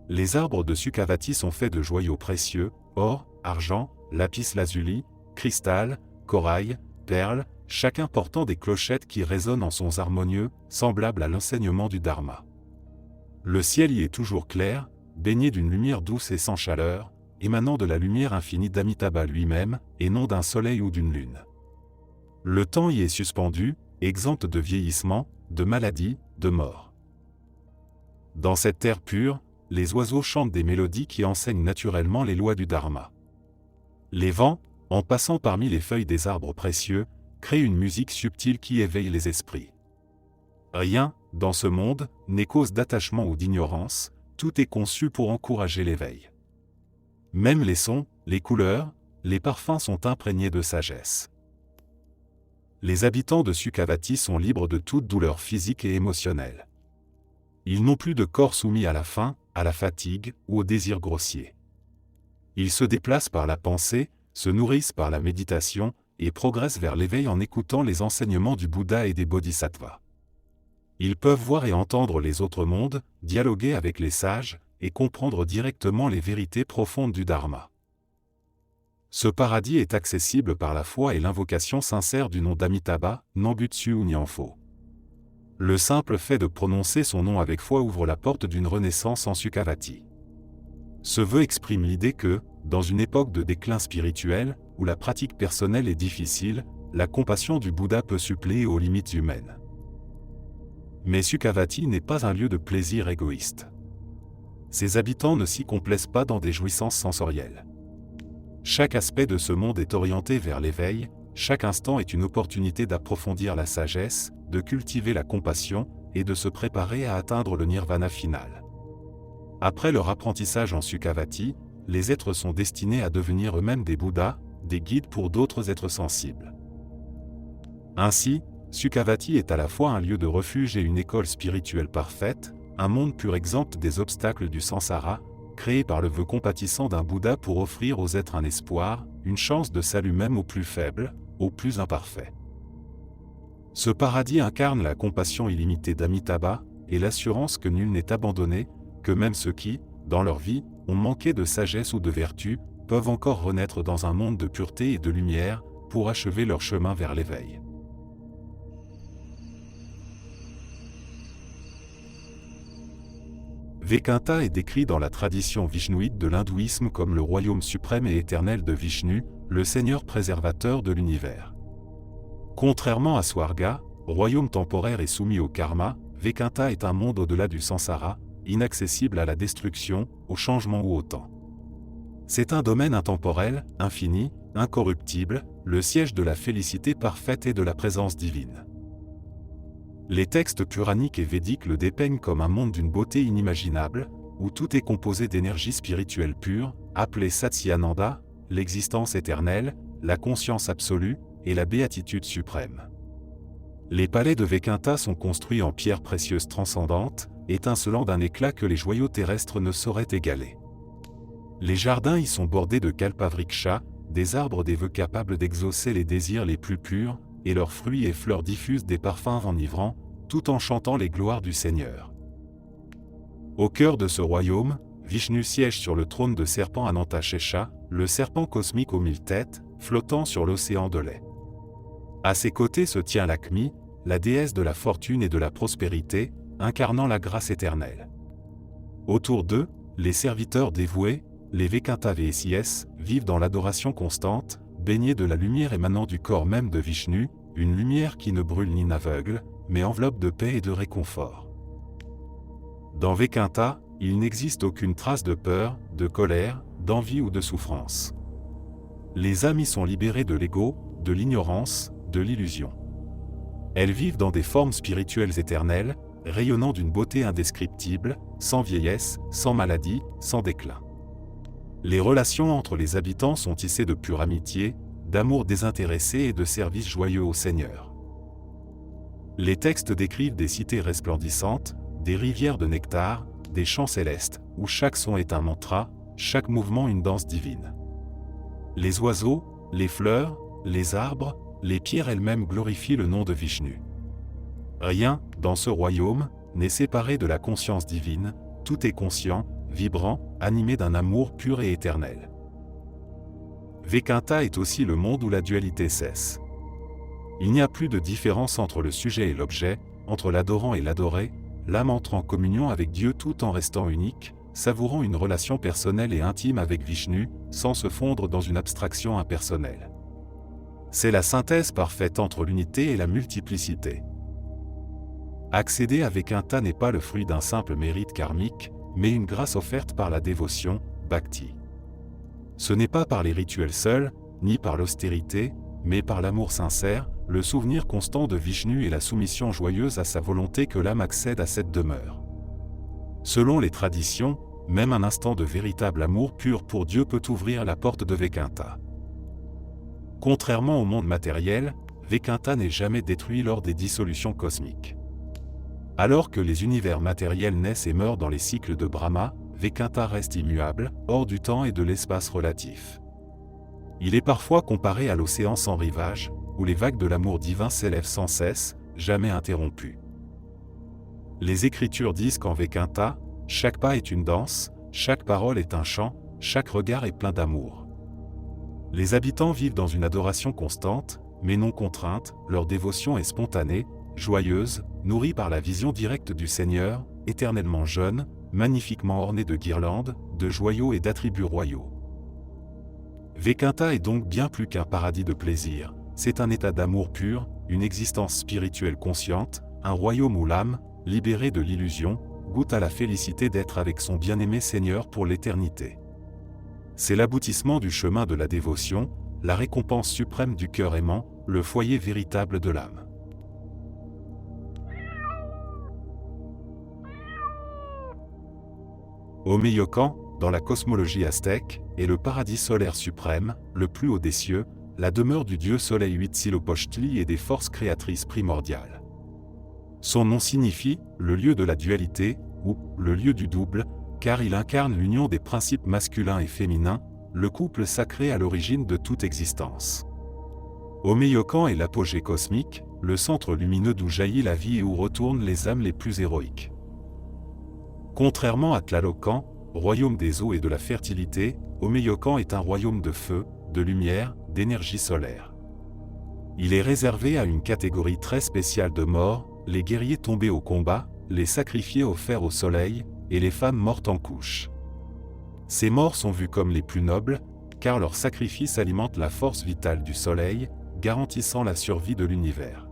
Les arbres de Sukhavati sont faits de joyaux précieux, or, argent, lapis-lazuli, cristal, corail, perles, chacun portant des clochettes qui résonnent en sons harmonieux, semblables à l'enseignement du Dharma. Le ciel y est toujours clair, baigné d'une lumière douce et sans chaleur, émanant de la lumière infinie d'Amitabha lui-même, et non d'un soleil ou d'une lune. Le temps y est suspendu, exempt de vieillissement, de maladie, de mort. Dans cette terre pure, les oiseaux chantent des mélodies qui enseignent naturellement les lois du Dharma. Les vents, en passant parmi les feuilles des arbres précieux, créent une musique subtile qui éveille les esprits. Rien, dans ce monde, n'est cause d'attachement ou d'ignorance, tout est conçu pour encourager l'éveil. Même les sons, les couleurs, les parfums sont imprégnés de sagesse. Les habitants de Sukhavati sont libres de toute douleur physique et émotionnelle. Ils n'ont plus de corps soumis à la faim, à la fatigue ou au désir grossier. Ils se déplacent par la pensée, se nourrissent par la méditation, et progressent vers l'éveil en écoutant les enseignements du Bouddha et des Bodhisattvas. Ils peuvent voir et entendre les autres mondes, dialoguer avec les sages, et comprendre directement les vérités profondes du Dharma. Ce paradis est accessible par la foi et l'invocation sincère du nom d'Amitabha, Nambutsu ou Nyanfo. Le simple fait de prononcer son nom avec foi ouvre la porte d'une renaissance en Sukhavati. Ce vœu exprime l'idée que, dans une époque de déclin spirituel, où la pratique personnelle est difficile, la compassion du Bouddha peut suppléer aux limites humaines. Mais Sukhavati n'est pas un lieu de plaisir égoïste. Ses habitants ne s'y complaisent pas dans des jouissances sensorielles. Chaque aspect de ce monde est orienté vers l'éveil, chaque instant est une opportunité d'approfondir la sagesse, de cultiver la compassion, et de se préparer à atteindre le nirvana final. Après leur apprentissage en Sukhavati, les êtres sont destinés à devenir eux-mêmes des Bouddhas, des guides pour d'autres êtres sensibles. Ainsi, Sukhavati est à la fois un lieu de refuge et une école spirituelle parfaite, un monde pur exempt des obstacles du samsara, créé par le vœu compatissant d'un Bouddha pour offrir aux êtres un espoir, une chance de salut même aux plus faibles, aux plus imparfaits. Ce paradis incarne la compassion illimitée d'Amitabha, et l'assurance que nul n'est abandonné, que même ceux qui, dans leur vie, ont manqué de sagesse ou de vertu, peuvent encore renaître dans un monde de pureté et de lumière, pour achever leur chemin vers l'éveil. Vaikuntha est décrit dans la tradition vishnouite de l'hindouisme comme le royaume suprême et éternel de Vishnu, le Seigneur préservateur de l'univers. Contrairement à Swarga, royaume temporaire et soumis au karma, Vaikuntha est un monde au-delà du samsara, inaccessible à la destruction, au changement ou au temps. C'est un domaine intemporel, infini, incorruptible, le siège de la félicité parfaite et de la présence divine. Les textes puraniques et védiques le dépeignent comme un monde d'une beauté inimaginable, où tout est composé d'énergie spirituelle pure, appelée Satchiyananda, l'existence éternelle, la conscience absolue, et la béatitude suprême. Les palais de Vaikuntha sont construits en pierres précieuses transcendantes, étincelant d'un éclat que les joyaux terrestres ne sauraient égaler. Les jardins y sont bordés de kalpavriksha, des arbres des vœux capables d'exaucer les désirs les plus purs, et leurs fruits et fleurs diffusent des parfums enivrants, tout en chantant les gloires du Seigneur. Au cœur de ce royaume, Vishnu siège sur le trône de serpent Anantashesha, le serpent cosmique aux 1000 têtes, flottant sur l'océan de lait. À ses côtés se tient Lakshmi, la déesse de la fortune et de la prospérité, incarnant la grâce éternelle. Autour d'eux, les serviteurs dévoués, les Vaikunta VSIS vivent dans l'adoration constante, baignés de la lumière émanant du corps même de Vishnu, une lumière qui ne brûle ni n'aveugle, mais enveloppe de paix et de réconfort. Dans Vaikunta, il n'existe aucune trace de peur, de colère, d'envie ou de souffrance. Les âmes y sont libérées de l'ego, de l'ignorance, de l'illusion. Elles vivent dans des formes spirituelles éternelles, rayonnant d'une beauté indescriptible, sans vieillesse, sans maladie, sans déclin. Les relations entre les habitants sont tissées de pure amitié, d'amour désintéressé et de service joyeux au Seigneur. Les textes décrivent des cités resplendissantes, des rivières de nectar, des chants célestes, où chaque son est un mantra, chaque mouvement une danse divine. Les oiseaux, les fleurs, les arbres, les pierres elles-mêmes glorifient le nom de Vishnu. Rien, dans ce royaume, n'est séparé de la conscience divine, tout est conscient, vibrant, animé d'un amour pur et éternel. Vaikunta est aussi le monde où la dualité cesse. Il n'y a plus de différence entre le sujet et l'objet, entre l'adorant et l'adoré, l'âme entre en communion avec Dieu tout en restant unique, savourant une relation personnelle et intime avec Vishnu, sans se fondre dans une abstraction impersonnelle. C'est la synthèse parfaite entre l'unité et la multiplicité. Accéder à Vaikunta n'est pas le fruit d'un simple mérite karmique, mais une grâce offerte par la dévotion, bhakti. Ce n'est pas par les rituels seuls, ni par l'austérité, mais par l'amour sincère, le souvenir constant de Vishnu et la soumission joyeuse à sa volonté que l'âme accède à cette demeure. Selon les traditions, même un instant de véritable amour pur pour Dieu peut ouvrir la porte de Vaikunta. Contrairement au monde matériel, Vaikunta n'est jamais détruit lors des dissolutions cosmiques. Alors que les univers matériels naissent et meurent dans les cycles de Brahma, Vaikunta reste immuable, hors du temps et de l'espace relatif. Il est parfois comparé à l'océan sans rivage, où les vagues de l'amour divin s'élèvent sans cesse, jamais interrompues. Les Écritures disent qu'en Vaikunta, chaque pas est une danse, chaque parole est un chant, chaque regard est plein d'amour. Les habitants vivent dans une adoration constante, mais non contrainte, leur dévotion est spontanée, joyeuse, nourrie par la vision directe du Seigneur, éternellement jeune, magnifiquement ornée de guirlandes, de joyaux et d'attributs royaux. Vaikunta est donc bien plus qu'un paradis de plaisir, c'est un état d'amour pur, une existence spirituelle consciente, un royaume où l'âme, libérée de l'illusion, goûte à la félicité d'être avec son bien-aimé Seigneur pour l'éternité. C'est l'aboutissement du chemin de la dévotion, la récompense suprême du cœur aimant, le foyer véritable de l'âme. Omeyocan, dans la cosmologie aztèque, est le paradis solaire suprême, le plus haut des cieux, la demeure du dieu soleil Huitzilopochtli et des forces créatrices primordiales. Son nom signifie « le lieu de la dualité » ou « le lieu du double », car il incarne l'union des principes masculins et féminins, le couple sacré à l'origine de toute existence. Omeyocan est l'apogée cosmique, le centre lumineux d'où jaillit la vie et où retournent les âmes les plus héroïques. Contrairement à Tlalocan, royaume des eaux et de la fertilité, Omeyocan est un royaume de feu, de lumière, d'énergie solaire. Il est réservé à une catégorie très spéciale de morts, les guerriers tombés au combat, les sacrifiés offerts au soleil, et les femmes mortes en couches. Ces morts sont vus comme les plus nobles, car leur sacrifice alimente la force vitale du soleil, garantissant la survie de l'univers.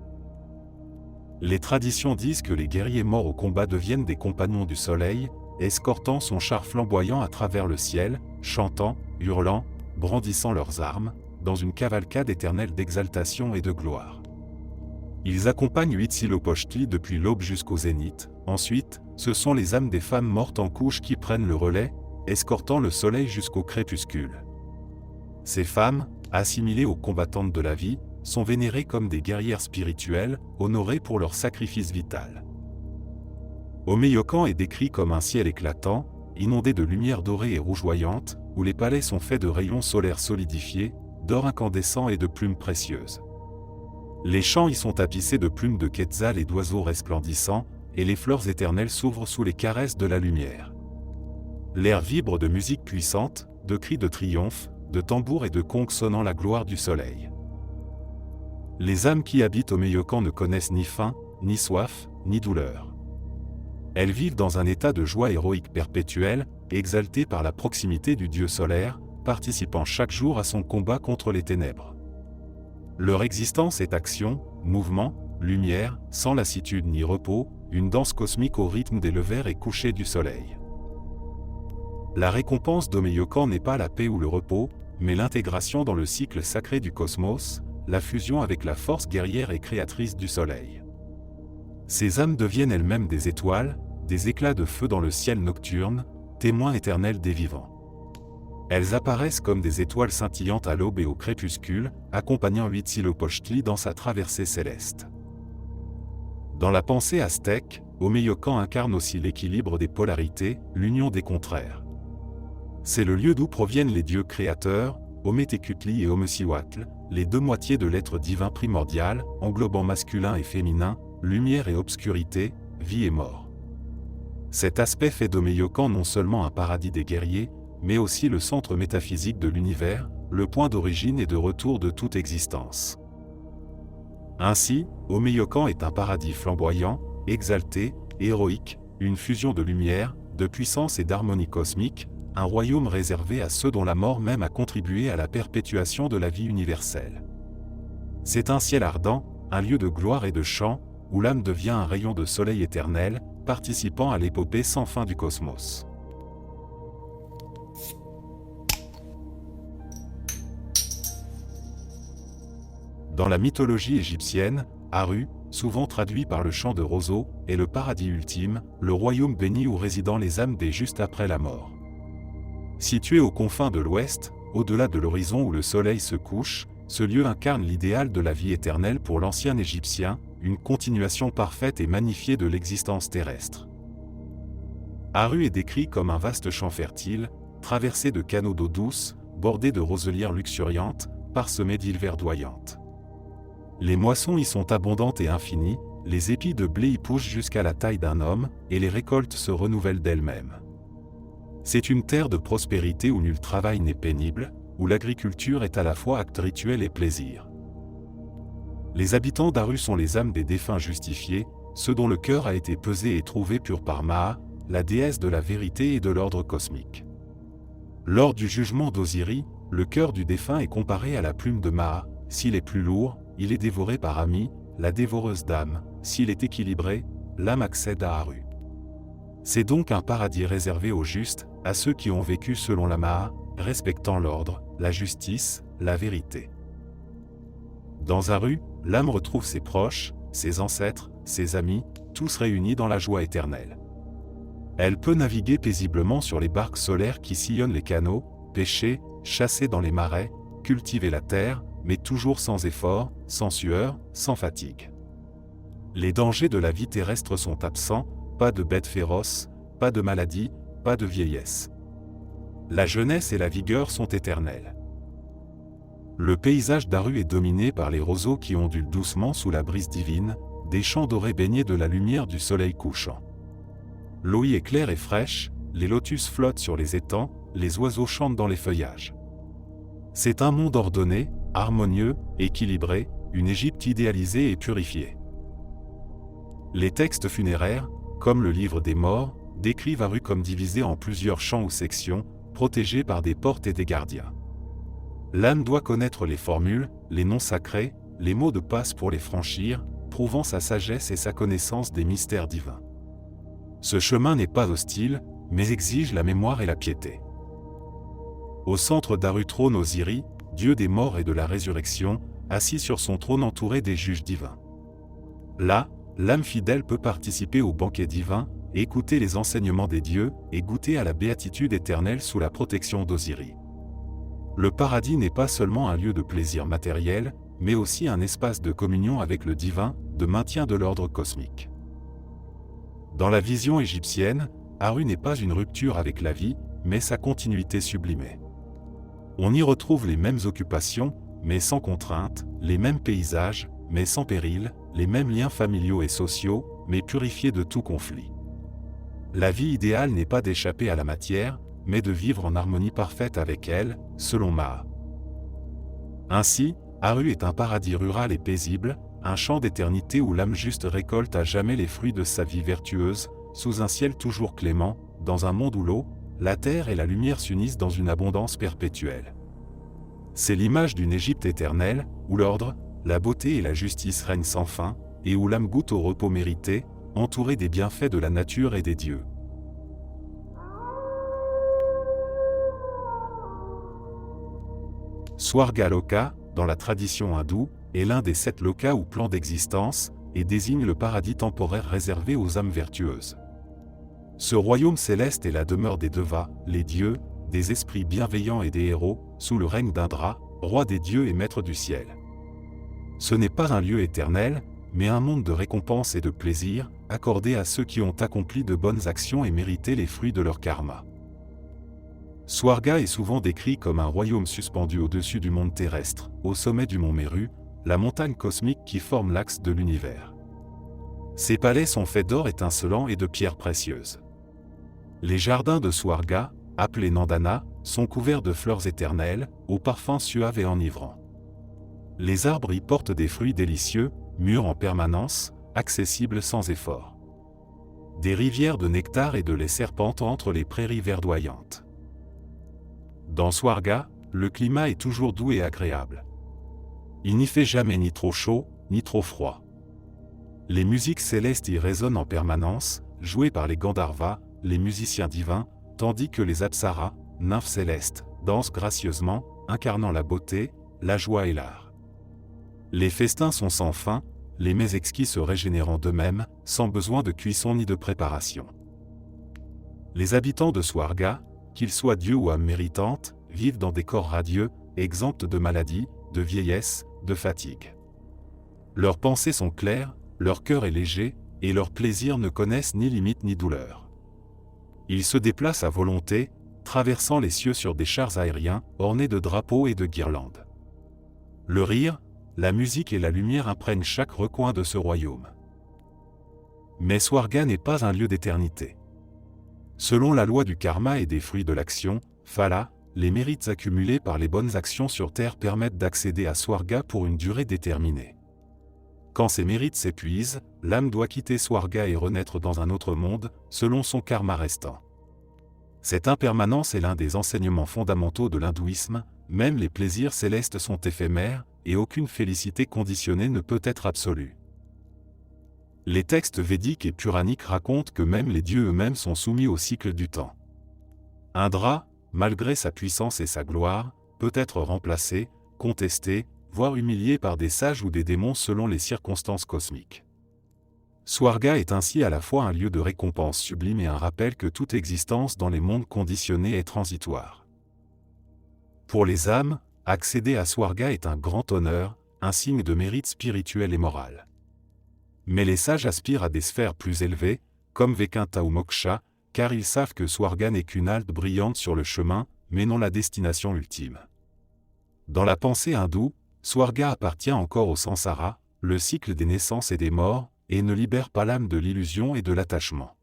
Les traditions disent que les guerriers morts au combat deviennent des compagnons du soleil, escortant son char flamboyant à travers le ciel, chantant, hurlant, brandissant leurs armes, dans une cavalcade éternelle d'exaltation et de gloire. Ils accompagnent Huitzilopochtli depuis l'aube jusqu'au zénith. Ensuite, ce sont les âmes des femmes mortes en couches qui prennent le relais, escortant le soleil jusqu'au crépuscule. Ces femmes, assimilées aux combattantes de la vie, sont vénérées comme des guerrières spirituelles, honorées pour leur sacrifice vital. Omeyocan est décrit comme un ciel éclatant, inondé de lumière dorée et rougeoyante, où les palais sont faits de rayons solaires solidifiés, d'or incandescent et de plumes précieuses. Les champs y sont tapissés de plumes de quetzal et d'oiseaux resplendissants, et les fleurs éternelles s'ouvrent sous les caresses de la lumière. L'air vibre de musique puissante, de cris de triomphe, de tambours et de conques sonnant la gloire du soleil. Les âmes qui habitent Omeyocan ne connaissent ni faim, ni soif, ni douleur. Elles vivent dans un état de joie héroïque perpétuelle, exaltées par la proximité du dieu solaire, participant chaque jour à son combat contre les ténèbres. Leur existence est action, mouvement, lumière, sans lassitude ni repos, une danse cosmique au rythme des levers et couchers du soleil. La récompense d'Omeyocan n'est pas la paix ou le repos, mais l'intégration dans le cycle sacré du cosmos, la fusion avec la force guerrière et créatrice du soleil. Ces âmes deviennent elles-mêmes des étoiles, des éclats de feu dans le ciel nocturne, témoins éternels des vivants. Elles apparaissent comme des étoiles scintillantes à l'aube et au crépuscule, accompagnant Huitzilopochtli dans sa traversée céleste. Dans la pensée aztèque, Omeyocan incarne aussi l'équilibre des polarités, l'union des contraires. C'est le lieu d'où proviennent les dieux créateurs, Ometecuhtli et Omecihuatl, les deux moitiés de l'être divin primordial, englobant masculin et féminin, lumière et obscurité, vie et mort. Cet aspect fait d'Omeyocan non seulement un paradis des guerriers, mais aussi le centre métaphysique de l'univers, le point d'origine et de retour de toute existence. Ainsi, Omeyocan est un paradis flamboyant, exalté, héroïque, une fusion de lumière, de puissance et d'harmonie cosmique, un royaume réservé à ceux dont la mort même a contribué à la perpétuation de la vie universelle. C'est un ciel ardent, un lieu de gloire et de chant, où l'âme devient un rayon de soleil éternel, participant à l'épopée sans fin du cosmos. Dans la mythologie égyptienne, Aru, souvent traduit par le chant de roseau, est le paradis ultime, le royaume béni où résident les âmes des justes après la mort. Situé aux confins de l'Ouest, au-delà de l'horizon où le soleil se couche, ce lieu incarne l'idéal de la vie éternelle pour l'ancien Égyptien, une continuation parfaite et magnifiée de l'existence terrestre. Aru est décrit comme un vaste champ fertile, traversé de canaux d'eau douce, bordé de roselières luxuriantes, parsemé d'îles verdoyantes. Les moissons y sont abondantes et infinies, les épis de blé y poussent jusqu'à la taille d'un homme, et les récoltes se renouvellent d'elles-mêmes. C'est une terre de prospérité où nul travail n'est pénible, où l'agriculture est à la fois acte rituel et plaisir. Les habitants d'Aru sont les âmes des défunts justifiés, ceux dont le cœur a été pesé et trouvé pur par Maa, la déesse de la vérité et de l'ordre cosmique. Lors du jugement d'Osiris, le cœur du défunt est comparé à la plume de Maa. S'il est plus lourd, il est dévoré par Ami, la dévoreuse d'âme. S'il est équilibré, l'âme accède à Aru. C'est donc un paradis réservé aux justes, à ceux qui ont vécu selon la Maa, respectant l'ordre, la justice, la vérité. Dans Aru, l'âme retrouve ses proches, ses ancêtres, ses amis, tous réunis dans la joie éternelle. Elle peut naviguer paisiblement sur les barques solaires qui sillonnent les canaux, pêcher, chasser dans les marais, cultiver la terre, mais toujours sans effort, sans sueur, sans fatigue. Les dangers de la vie terrestre sont absents, pas de bêtes féroces, pas de maladies, pas de vieillesse. La jeunesse et la vigueur sont éternelles. Le paysage d'Aru est dominé par les roseaux qui ondulent doucement sous la brise divine, des champs dorés baignés de la lumière du soleil couchant. L'eau y est claire et fraîche, les lotus flottent sur les étangs, les oiseaux chantent dans les feuillages. C'est un monde ordonné, harmonieux, équilibré, une Égypte idéalisée et purifiée. Les textes funéraires, comme le livre des morts, décrivent Aru comme divisé en plusieurs champs ou sections, protégés par des portes et des gardiens. L'âme doit connaître les formules, les noms sacrés, les mots de passe pour les franchir, prouvant sa sagesse et sa connaissance des mystères divins. Ce chemin n'est pas hostile, mais exige la mémoire et la piété. Au centre d'Aru trône Osiris, dieu des morts et de la résurrection, assis sur son trône entouré des juges divins. Là, l'âme fidèle peut participer au banquet divin, écouter les enseignements des dieux et goûter à la béatitude éternelle sous la protection d'Osiris. Le paradis n'est pas seulement un lieu de plaisir matériel, mais aussi un espace de communion avec le divin, de maintien de l'ordre cosmique. Dans la vision égyptienne, Aru n'est pas une rupture avec la vie, mais sa continuité sublimée. On y retrouve les mêmes occupations, mais sans contrainte, les mêmes paysages, mais sans péril, les mêmes liens familiaux et sociaux, mais purifiés de tout conflit. La vie idéale n'est pas d'échapper à la matière, mais de vivre en harmonie parfaite avec elle, selon Maa. Ainsi, Aru est un paradis rural et paisible, un champ d'éternité où l'âme juste récolte à jamais les fruits de sa vie vertueuse, sous un ciel toujours clément, dans un monde où l'eau, la terre et la lumière s'unissent dans une abondance perpétuelle. C'est l'image d'une Égypte éternelle, où l'ordre, la beauté et la justice règnent sans fin, et où l'âme goûte au repos mérité, entourée des bienfaits de la nature et des dieux. Swarga Loka, dans la tradition hindoue, est l'un des 7 lokas ou plans d'existence, et désigne le paradis temporaire réservé aux âmes vertueuses. Ce royaume céleste est la demeure des devas, les dieux, des esprits bienveillants et des héros, sous le règne d'Indra, roi des dieux et maître du ciel. Ce n'est pas un lieu éternel, mais un monde de récompense et de plaisir, accordé à ceux qui ont accompli de bonnes actions et mérité les fruits de leur karma. Swarga est souvent décrit comme un royaume suspendu au-dessus du monde terrestre, au sommet du mont Meru, la montagne cosmique qui forme l'axe de l'univers. Ses palais sont faits d'or étincelant et de pierres précieuses. Les jardins de Swarga, appelés Nandana, sont couverts de fleurs éternelles, aux parfums suaves et enivrants. Les arbres y portent des fruits délicieux, mûrs en permanence, accessibles sans effort. Des rivières de nectar et de lait serpentent entre les prairies verdoyantes. Dans Swarga, le climat est toujours doux et agréable. Il n'y fait jamais ni trop chaud, ni trop froid. Les musiques célestes y résonnent en permanence, jouées par les Gandharvas, les musiciens divins, tandis que les Apsaras, nymphes célestes, dansent gracieusement, incarnant la beauté, la joie et l'art. Les festins sont sans fin, les mets exquis se régénérant d'eux-mêmes, sans besoin de cuisson ni de préparation. Les habitants de Swarga, qu'ils soient dieux ou âmes méritantes, vivent dans des corps radieux, exempts de maladies, de vieillesse, de fatigue. Leurs pensées sont claires, leur cœur est léger, et leurs plaisirs ne connaissent ni limite ni douleur. Ils se déplacent à volonté, traversant les cieux sur des chars aériens, ornés de drapeaux et de guirlandes. Le rire, la musique et la lumière imprègnent chaque recoin de ce royaume. Mais Swarga n'est pas un lieu d'éternité. Selon la loi du karma et des fruits de l'action, Phala, les mérites accumulés par les bonnes actions sur terre permettent d'accéder à Swarga pour une durée déterminée. Quand ces mérites s'épuisent, l'âme doit quitter Swarga et renaître dans un autre monde, selon son karma restant. Cette impermanence est l'un des enseignements fondamentaux de l'hindouisme, même les plaisirs célestes sont éphémères, et aucune félicité conditionnée ne peut être absolue. Les textes védiques et puraniques racontent que même les dieux eux-mêmes sont soumis au cycle du temps. Indra, malgré sa puissance et sa gloire, peut être remplacé, contesté, voire humilié par des sages ou des démons selon les circonstances cosmiques. Swarga est ainsi à la fois un lieu de récompense sublime et un rappel que toute existence dans les mondes conditionnés est transitoire. Pour les âmes, accéder à Swarga est un grand honneur, un signe de mérite spirituel et moral. Mais les sages aspirent à des sphères plus élevées, comme Vaikuntha ou Moksha, car ils savent que Swarga n'est qu'une halte brillante sur le chemin, mais non la destination ultime. Dans la pensée hindoue, Swarga appartient encore au Sansara, le cycle des naissances et des morts, et ne libère pas l'âme de l'illusion et de l'attachement.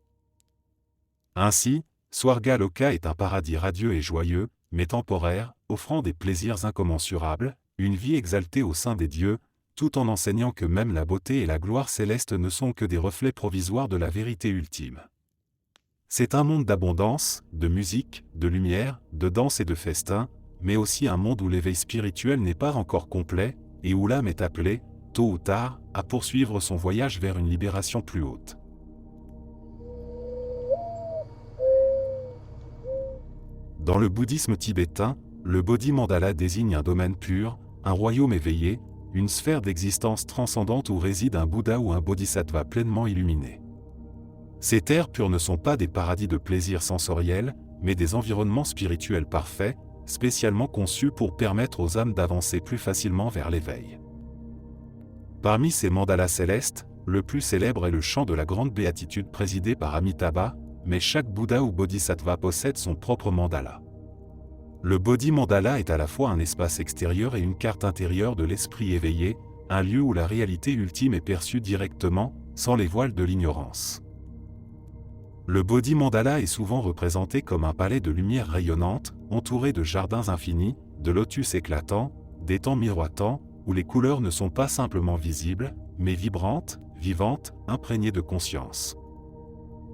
Ainsi, Swarga Loka est un paradis radieux et joyeux, mais temporaire, offrant des plaisirs incommensurables, une vie exaltée au sein des dieux, tout en enseignant que même la beauté et la gloire céleste ne sont que des reflets provisoires de la vérité ultime. C'est un monde d'abondance, de musique, de lumière, de danse et de festin, mais aussi un monde où l'éveil spirituel n'est pas encore complet, et où l'âme est appelée, tôt ou tard, à poursuivre son voyage vers une libération plus haute. Dans le bouddhisme tibétain, le Bodhi Mandala désigne un domaine pur, un royaume éveillé, une sphère d'existence transcendante où réside un Bouddha ou un Bodhisattva pleinement illuminé. Ces terres pures ne sont pas des paradis de plaisir sensoriel, mais des environnements spirituels parfaits, spécialement conçus pour permettre aux âmes d'avancer plus facilement vers l'éveil. Parmi ces mandalas célestes, le plus célèbre est le chant de la grande béatitude présidé par Amitabha, mais chaque Bouddha ou Bodhisattva possède son propre mandala. Le Bodhi Mandala est à la fois un espace extérieur et une carte intérieure de l'esprit éveillé, un lieu où la réalité ultime est perçue directement, sans les voiles de l'ignorance. Le Bodhi Mandala est souvent représenté comme un palais de lumière rayonnante, entouré de jardins infinis, de lotus éclatants, d'étangs miroitants, où les couleurs ne sont pas simplement visibles, mais vibrantes, vivantes, imprégnées de conscience.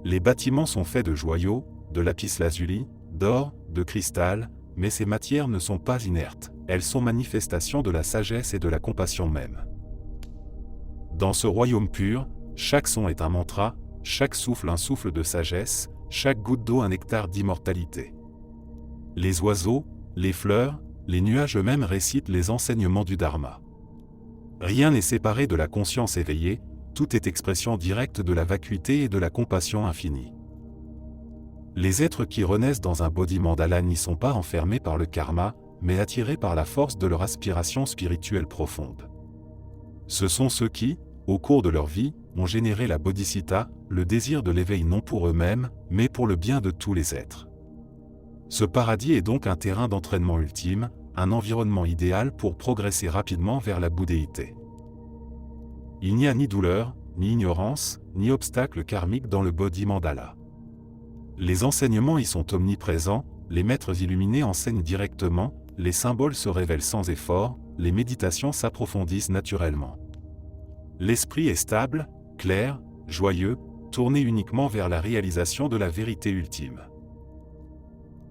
Les bâtiments sont faits de joyaux, de lapis-lazuli, d'or, de cristal, mais ces matières ne sont pas inertes, elles sont manifestations de la sagesse et de la compassion même. Dans ce royaume pur, chaque son est un mantra, chaque souffle un souffle de sagesse, chaque goutte d'eau un nectar d'immortalité. Les oiseaux, les fleurs, les nuages eux-mêmes récitent les enseignements du Dharma. Rien n'est séparé de la conscience éveillée, tout est expression directe de la vacuité et de la compassion infinie. Les êtres qui renaissent dans un Bodhi Mandala n'y sont pas enfermés par le karma, mais attirés par la force de leur aspiration spirituelle profonde. Ce sont ceux qui, au cours de leur vie, ont généré la bodhicitta, le désir de l'éveil non pour eux-mêmes, mais pour le bien de tous les êtres. Ce paradis est donc un terrain d'entraînement ultime, un environnement idéal pour progresser rapidement vers la bouddhéité. Il n'y a ni douleur, ni ignorance, ni obstacle karmique dans le Bodhi Mandala. Les enseignements y sont omniprésents, les maîtres illuminés enseignent directement, les symboles se révèlent sans effort, les méditations s'approfondissent naturellement. L'esprit est stable, clair, joyeux, tourné uniquement vers la réalisation de la vérité ultime.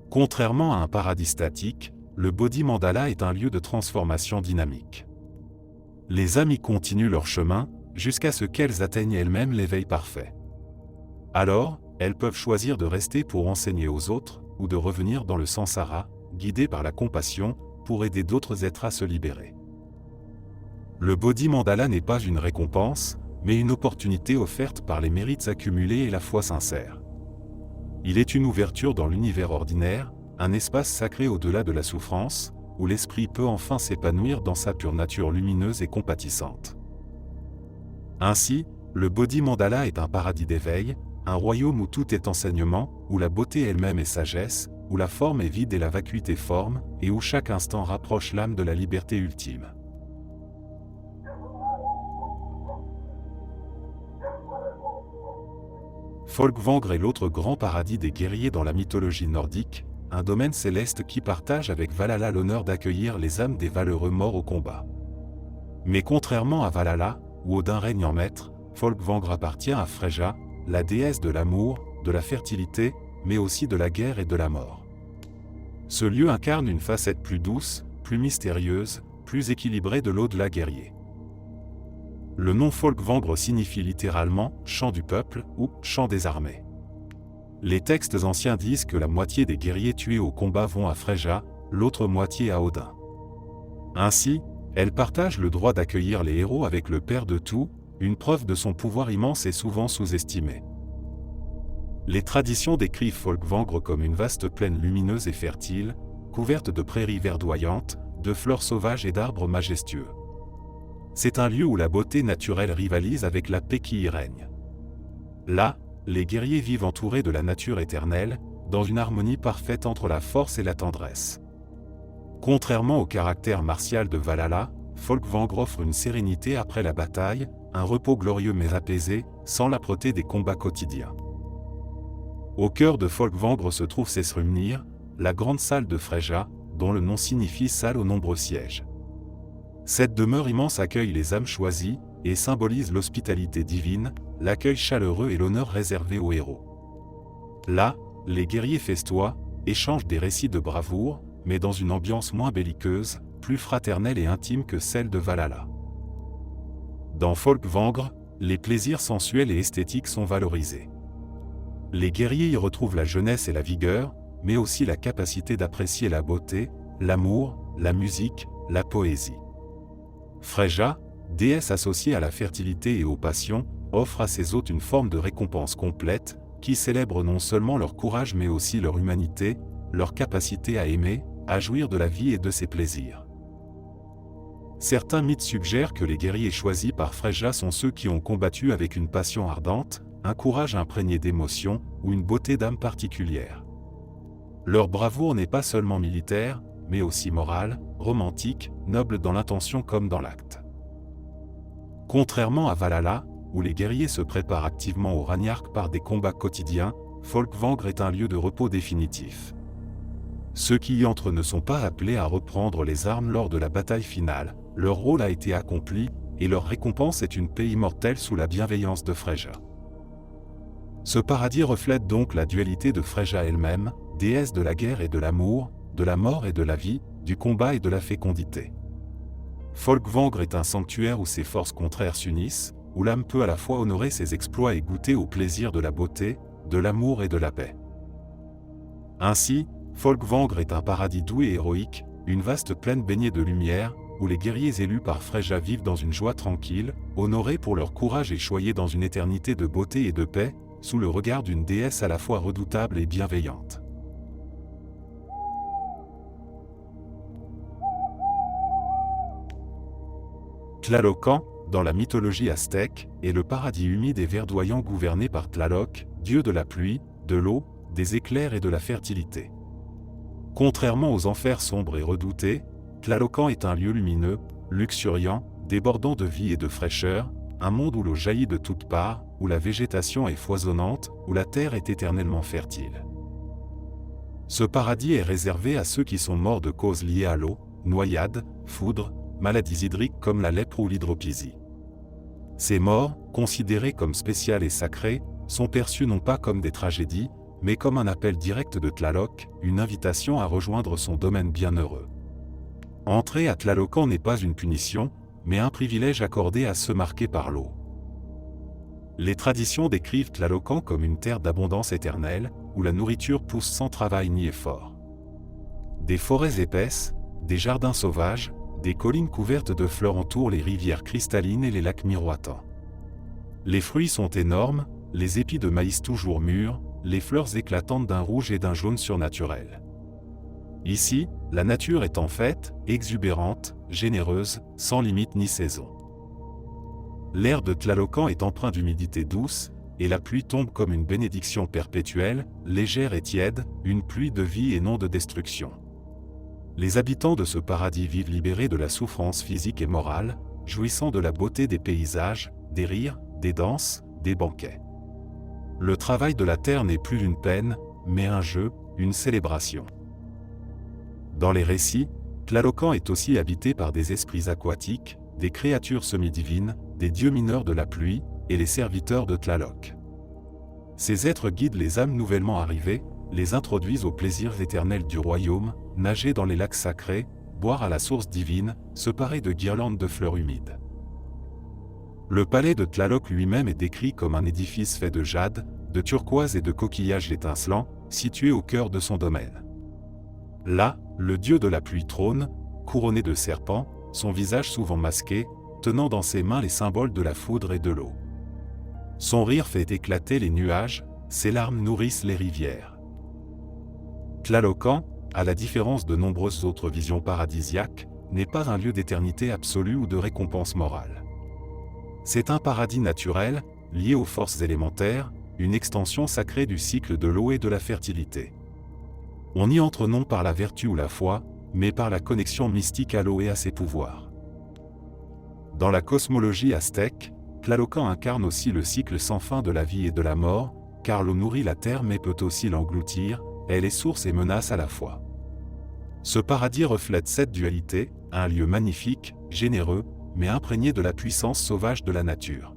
Contrairement à un paradis statique, le Bodhi Mandala est un lieu de transformation dynamique. Les âmes y continuent leur chemin, jusqu'à ce qu'elles atteignent elles-mêmes l'éveil parfait. Alors, elles peuvent choisir de rester pour enseigner aux autres, ou de revenir dans le samsara, guidées par la compassion, pour aider d'autres êtres à se libérer. Le Bodhi Mandala n'est pas une récompense, mais une opportunité offerte par les mérites accumulés et la foi sincère. Il est une ouverture dans l'univers ordinaire, un espace sacré au-delà de la souffrance, où l'esprit peut enfin s'épanouir dans sa pure nature lumineuse et compatissante. Ainsi, le Bodhi Mandala est un paradis d'éveil, un royaume où tout est enseignement, où la beauté elle-même est sagesse, où la forme est vide et la vacuité forme, et où chaque instant rapproche l'âme de la liberté ultime. Folkvangr est l'autre grand paradis des guerriers dans la mythologie nordique, un domaine céleste qui partage avec Valhalla l'honneur d'accueillir les âmes des valeureux morts au combat. Mais contrairement à Valhalla, où Odin règne en maître, Folkvangr appartient à Freyja, la déesse de l'amour, de la fertilité, mais aussi de la guerre et de la mort. Ce lieu incarne une facette plus douce, plus mystérieuse, plus équilibrée de l'au-delà guerrier. Le nom Folkvangr signifie littéralement « chant du peuple » ou « chant des armées ». Les textes anciens disent que la moitié des guerriers tués au combat vont à Freyja, l'autre moitié à Odin. Ainsi, elle partage le droit d'accueillir les héros avec le Père de tout, une preuve de son pouvoir immense et souvent sous-estimé. Les traditions décrivent Folkvangr comme une vaste plaine lumineuse et fertile, couverte de prairies verdoyantes, de fleurs sauvages et d'arbres majestueux. C'est un lieu où la beauté naturelle rivalise avec la paix qui y règne. Là, les guerriers vivent entourés de la nature éternelle, dans une harmonie parfaite entre la force et la tendresse. Contrairement au caractère martial de Valhalla, Folkvangr offre une sérénité après la bataille, un repos glorieux mais apaisé, sans l'âpreté des combats quotidiens. Au cœur de Folkvangr se trouve Sessrumnir, la grande salle de Freyja, dont le nom signifie salle aux nombreux sièges. Cette demeure immense accueille les âmes choisies, et symbolise l'hospitalité divine, l'accueil chaleureux et l'honneur réservé aux héros. Là, les guerriers festoient, échangent des récits de bravoure, mais dans une ambiance moins belliqueuse, plus fraternelle et intime que celle de Valhalla. Dans Folkvangr, les plaisirs sensuels et esthétiques sont valorisés. Les guerriers y retrouvent la jeunesse et la vigueur, mais aussi la capacité d'apprécier la beauté, l'amour, la musique, la poésie. Freyja, déesse associée à la fertilité et aux passions, offre à ses hôtes une forme de récompense complète, qui célèbre non seulement leur courage mais aussi leur humanité, leur capacité à aimer, à jouir de la vie et de ses plaisirs. Certains mythes suggèrent que les guerriers choisis par Freyja sont ceux qui ont combattu avec une passion ardente, un courage imprégné d'émotion, ou une beauté d'âme particulière. Leur bravoure n'est pas seulement militaire, mais aussi morale, romantique, noble dans l'intention comme dans l'acte. Contrairement à Valhalla, où les guerriers se préparent activement au Ragnarök par des combats quotidiens, Folkvangr est un lieu de repos définitif. Ceux qui y entrent ne sont pas appelés à reprendre les armes lors de la bataille finale, leur rôle a été accompli, et leur récompense est une paix immortelle sous la bienveillance de Freyja. Ce paradis reflète donc la dualité de Freja elle-même, déesse de la guerre et de l'amour, de la mort et de la vie, du combat et de la fécondité. Folkvangr est un sanctuaire où ces forces contraires s'unissent, où l'âme peut à la fois honorer ses exploits et goûter au plaisir de la beauté, de l'amour et de la paix. Ainsi, Folkvangr est un paradis doux et héroïque, une vaste plaine baignée de lumière, où les guerriers élus par Freja vivent dans une joie tranquille, honorés pour leur courage et choyés dans une éternité de beauté et de paix, sous le regard d'une déesse à la fois redoutable et bienveillante. Tlalocan, dans la mythologie aztèque, est le paradis humide et verdoyant gouverné par Tlaloc, dieu de la pluie, de l'eau, des éclairs et de la fertilité. Contrairement aux enfers sombres et redoutés, Tlalocan est un lieu lumineux, luxuriant, débordant de vie et de fraîcheur, un monde où l'eau jaillit de toutes parts, où la végétation est foisonnante, où la terre est éternellement fertile. Ce paradis est réservé à ceux qui sont morts de causes liées à l'eau, noyades, foudres, maladies hydriques comme la lèpre ou l'hydropisie. Ces morts, considérées comme spéciales et sacrées, sont perçues non pas comme des tragédies, mais comme un appel direct de Tlaloc, une invitation à rejoindre son domaine bienheureux. Entrer à Tlalocan n'est pas une punition, mais un privilège accordé à ceux marqués par l'eau. Les traditions décrivent Tlalocan comme une terre d'abondance éternelle, où la nourriture pousse sans travail ni effort. Des forêts épaisses, des jardins sauvages, des collines couvertes de fleurs entourent les rivières cristallines et les lacs miroitants. Les fruits sont énormes, les épis de maïs toujours mûrs, les fleurs éclatantes d'un rouge et d'un jaune surnaturel. Ici, la nature est en fête, exubérante, généreuse, sans limite ni saison. L'air de Tlalocan est empreint d'humidité douce, et la pluie tombe comme une bénédiction perpétuelle, légère et tiède, une pluie de vie et non de destruction. Les habitants de ce paradis vivent libérés de la souffrance physique et morale, jouissant de la beauté des paysages, des rires, des danses, des banquets. Le travail de la terre n'est plus une peine, mais un jeu, une célébration. Dans les récits, Tlalocan est aussi habité par des esprits aquatiques, des créatures semi-divines, des dieux mineurs de la pluie, et les serviteurs de Tlaloc. Ces êtres guident les âmes nouvellement arrivées, les introduisent aux plaisirs éternels du royaume, nager dans les lacs sacrés, boire à la source divine, se parer de guirlandes de fleurs humides. Le palais de Tlaloc lui-même est décrit comme un édifice fait de jade, de turquoise et de coquillages étincelants, situé au cœur de son domaine. Là, le dieu de la pluie trône, couronné de serpents, son visage souvent masqué, tenant dans ses mains les symboles de la foudre et de l'eau. Son rire fait éclater les nuages, ses larmes nourrissent les rivières. Tlalocan, à la différence de nombreuses autres visions paradisiaques, n'est pas un lieu d'éternité absolue ou de récompense morale. C'est un paradis naturel, lié aux forces élémentaires, une extension sacrée du cycle de l'eau et de la fertilité. On y entre non par la vertu ou la foi, mais par la connexion mystique à l'eau et à ses pouvoirs. Dans la cosmologie aztèque, Tlalocan incarne aussi le cycle sans fin de la vie et de la mort, car l'eau nourrit la terre mais peut aussi l'engloutir, elle est source et menace à la fois. Ce paradis reflète cette dualité, un lieu magnifique, généreux, mais imprégné de la puissance sauvage de la nature.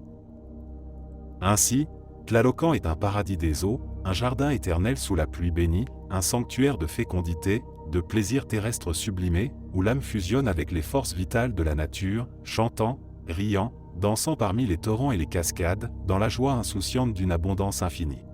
Ainsi, Tlalocan est un paradis des eaux, un jardin éternel sous la pluie bénie, un sanctuaire de fécondité, de plaisir terrestre sublimé, où l'âme fusionne avec les forces vitales de la nature, chantant, riant, dansant parmi les torrents et les cascades, dans la joie insouciante d'une abondance infinie.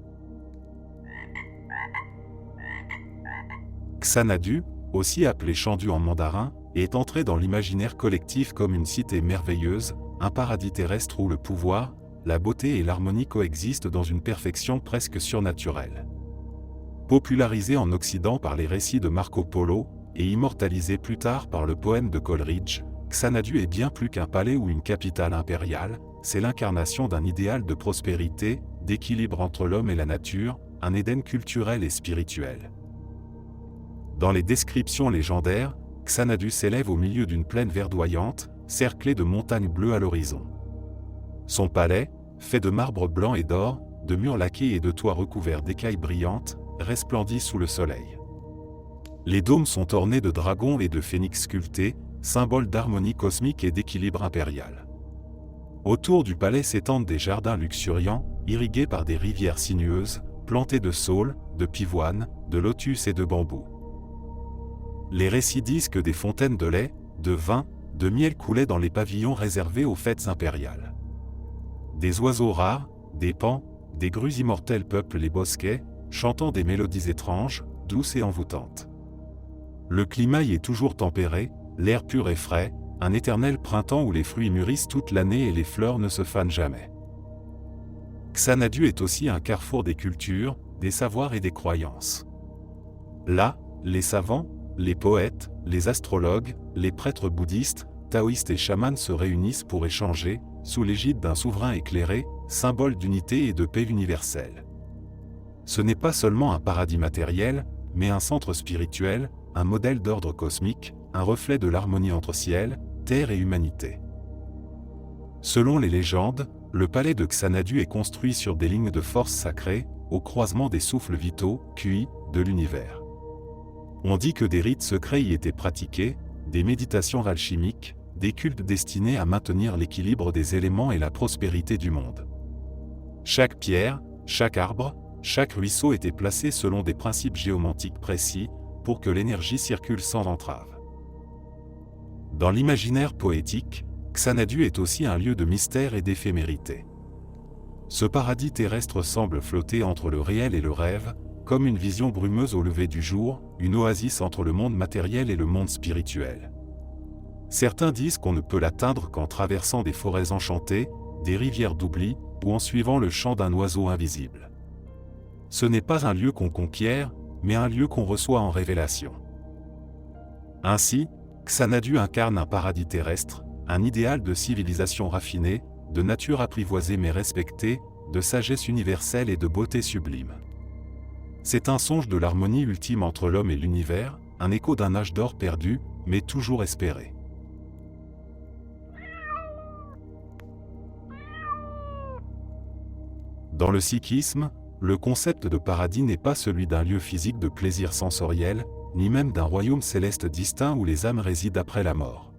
Xanadu, aussi appelé Chandu en mandarin, est entré dans l'imaginaire collectif comme une cité merveilleuse, un paradis terrestre où le pouvoir, la beauté et l'harmonie coexistent dans une perfection presque surnaturelle. Popularisé en Occident par les récits de Marco Polo, et immortalisé plus tard par le poème de Coleridge, Xanadu est bien plus qu'un palais ou une capitale impériale, c'est l'incarnation d'un idéal de prospérité, d'équilibre entre l'homme et la nature, un Éden culturel et spirituel. Dans les descriptions légendaires, Xanadu s'élève au milieu d'une plaine verdoyante, cerclée de montagnes bleues à l'horizon. Son palais, fait de marbre blanc et d'or, de murs laqués et de toits recouverts d'écailles brillantes, resplendit sous le soleil. Les dômes sont ornés de dragons et de phénix sculptés, symboles d'harmonie cosmique et d'équilibre impérial. Autour du palais s'étendent des jardins luxuriants, irrigué par des rivières sinueuses, planté de saules, de pivoines, de lotus et de bambous. Les récits disent que des fontaines de lait, de vin, de miel coulaient dans les pavillons réservés aux fêtes impériales. Des oiseaux rares, des paons, des grues immortelles peuplent les bosquets, chantant des mélodies étranges, douces et envoûtantes. Le climat y est toujours tempéré, l'air pur et frais, un éternel printemps où les fruits mûrissent toute l'année et les fleurs ne se fanent jamais. Xanadu est aussi un carrefour des cultures, des savoirs et des croyances. Là, les savants, les poètes, les astrologues, les prêtres bouddhistes, taoïstes et chamans se réunissent pour échanger, sous l'égide d'un souverain éclairé, symbole d'unité et de paix universelle. Ce n'est pas seulement un paradis matériel, mais un centre spirituel, un modèle d'ordre cosmique, un reflet de l'harmonie entre ciel, terre et humanité. Selon les légendes, le palais de Xanadu est construit sur des lignes de force sacrées, au croisement des souffles vitaux, QI, de l'univers. On dit que des rites secrets y étaient pratiqués, des méditations alchimiques, des cultes destinés à maintenir l'équilibre des éléments et la prospérité du monde. Chaque pierre, chaque arbre, chaque ruisseau était placé selon des principes géomantiques précis, pour que l'énergie circule sans entrave. Dans l'imaginaire poétique, Xanadu est aussi un lieu de mystère et d'éphémérité. Ce paradis terrestre semble flotter entre le réel et le rêve, comme une vision brumeuse au lever du jour, une oasis entre le monde matériel et le monde spirituel. Certains disent qu'on ne peut l'atteindre qu'en traversant des forêts enchantées, des rivières d'oubli, ou en suivant le chant d'un oiseau invisible. Ce n'est pas un lieu qu'on conquiert, mais un lieu qu'on reçoit en révélation. Ainsi, Xanadu incarne un paradis terrestre, un idéal de civilisation raffinée, de nature apprivoisée mais respectée, de sagesse universelle et de beauté sublime. C'est un songe de l'harmonie ultime entre l'homme et l'univers, un écho d'un âge d'or perdu, mais toujours espéré. Dans le sikhisme, le concept de paradis n'est pas celui d'un lieu physique de plaisir sensoriel, ni même d'un royaume céleste distinct où les âmes résident après la mort.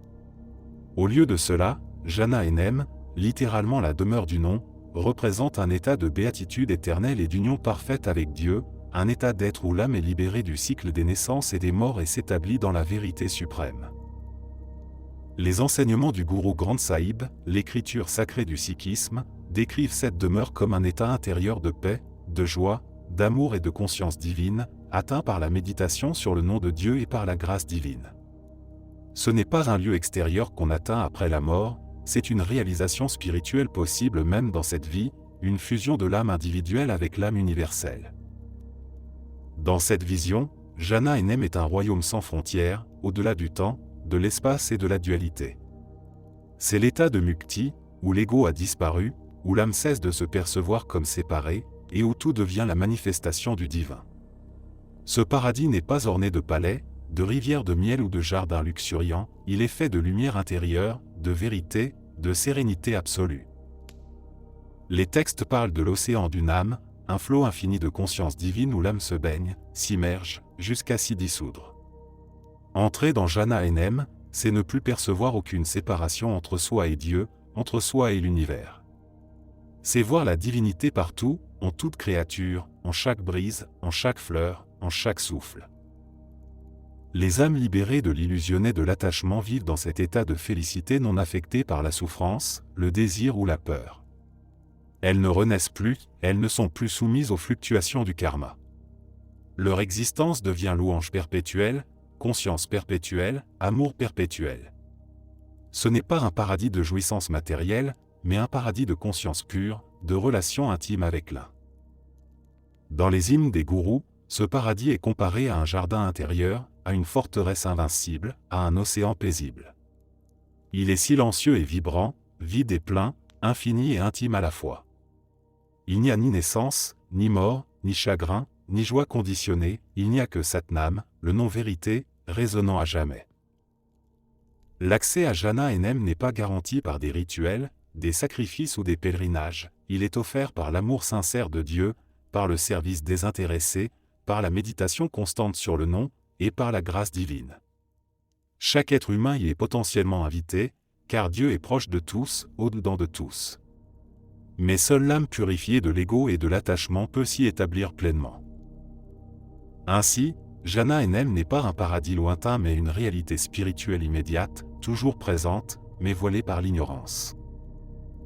Au lieu de cela, Jana Enem, littéralement la demeure du nom, représente un état de béatitude éternelle et d'union parfaite avec Dieu, un état d'être où l'âme est libérée du cycle des naissances et des morts et s'établit dans la vérité suprême. Les enseignements du gourou Granth Sahib, l'écriture sacrée du sikhisme, décrivent cette demeure comme un état intérieur de paix, de joie, d'amour et de conscience divine, atteint par la méditation sur le nom de Dieu et par la grâce divine. Ce n'est pas un lieu extérieur qu'on atteint après la mort, c'est une réalisation spirituelle possible même dans cette vie, une fusion de l'âme individuelle avec l'âme universelle. Dans cette vision, Jana Enem est un royaume sans frontières, au-delà du temps, de l'espace et de la dualité. C'est l'état de Mukti, où l'ego a disparu, où l'âme cesse de se percevoir comme séparée, et où tout devient la manifestation du divin. Ce paradis n'est pas orné de palais, de rivières de miel ou de jardins luxuriants, il est fait de lumière intérieure, de vérité, de sérénité absolue. Les textes parlent de l'océan d'une âme, un flot infini de conscience divine où l'âme se baigne, s'immerge, jusqu'à s'y dissoudre. Entrer dans Jana Enem, c'est ne plus percevoir aucune séparation entre soi et Dieu, entre soi et l'univers. C'est voir la divinité partout, en toute créature, en chaque brise, en chaque fleur, en chaque souffle. Les âmes libérées de l'illusionné de l'attachement vivent dans cet état de félicité non affecté par la souffrance, le désir ou la peur. Elles ne renaissent plus, elles ne sont plus soumises aux fluctuations du karma. Leur existence devient louange perpétuelle, conscience perpétuelle, amour perpétuel. Ce n'est pas un paradis de jouissance matérielle, mais un paradis de conscience pure, de relation intime avec l'un. Dans les hymnes des gourous, ce paradis est comparé à un jardin intérieur, à une forteresse invincible, à un océan paisible. Il est silencieux et vibrant, vide et plein, infini et intime à la fois. Il n'y a ni naissance, ni mort, ni chagrin, ni joie conditionnée, il n'y a que Satnam, le nom-vérité, résonnant à jamais. L'accès à Jana Enem n'est pas garanti par des rituels, des sacrifices ou des pèlerinages, il est offert par l'amour sincère de Dieu, par le service désintéressé, par la méditation constante sur le nom, et par la grâce divine. Chaque être humain y est potentiellement invité, car Dieu est proche de tous, au-dedans de tous. Mais seule l'âme purifiée de l'ego et de l'attachement peut s'y établir pleinement. Ainsi, Jana Enlil n'est pas un paradis lointain mais une réalité spirituelle immédiate, toujours présente, mais voilée par l'ignorance.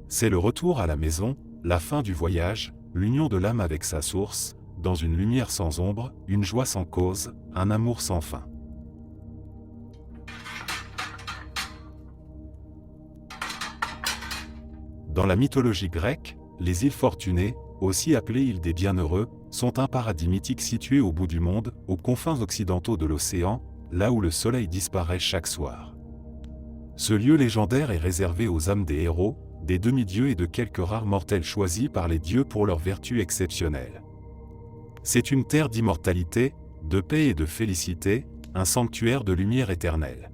C'est le retour à la maison, la fin du voyage, l'union de l'âme avec sa source, dans une lumière sans ombre, une joie sans cause, un amour sans fin. Dans la mythologie grecque, les îles Fortunées, aussi appelées îles des Bienheureux, sont un paradis mythique situé au bout du monde, aux confins occidentaux de l'océan, là où le soleil disparaît chaque soir. Ce lieu légendaire est réservé aux âmes des héros, des demi-dieux et de quelques rares mortels choisis par les dieux pour leurs vertus exceptionnelles. C'est une terre d'immortalité, de paix et de félicité, un sanctuaire de lumière éternelle.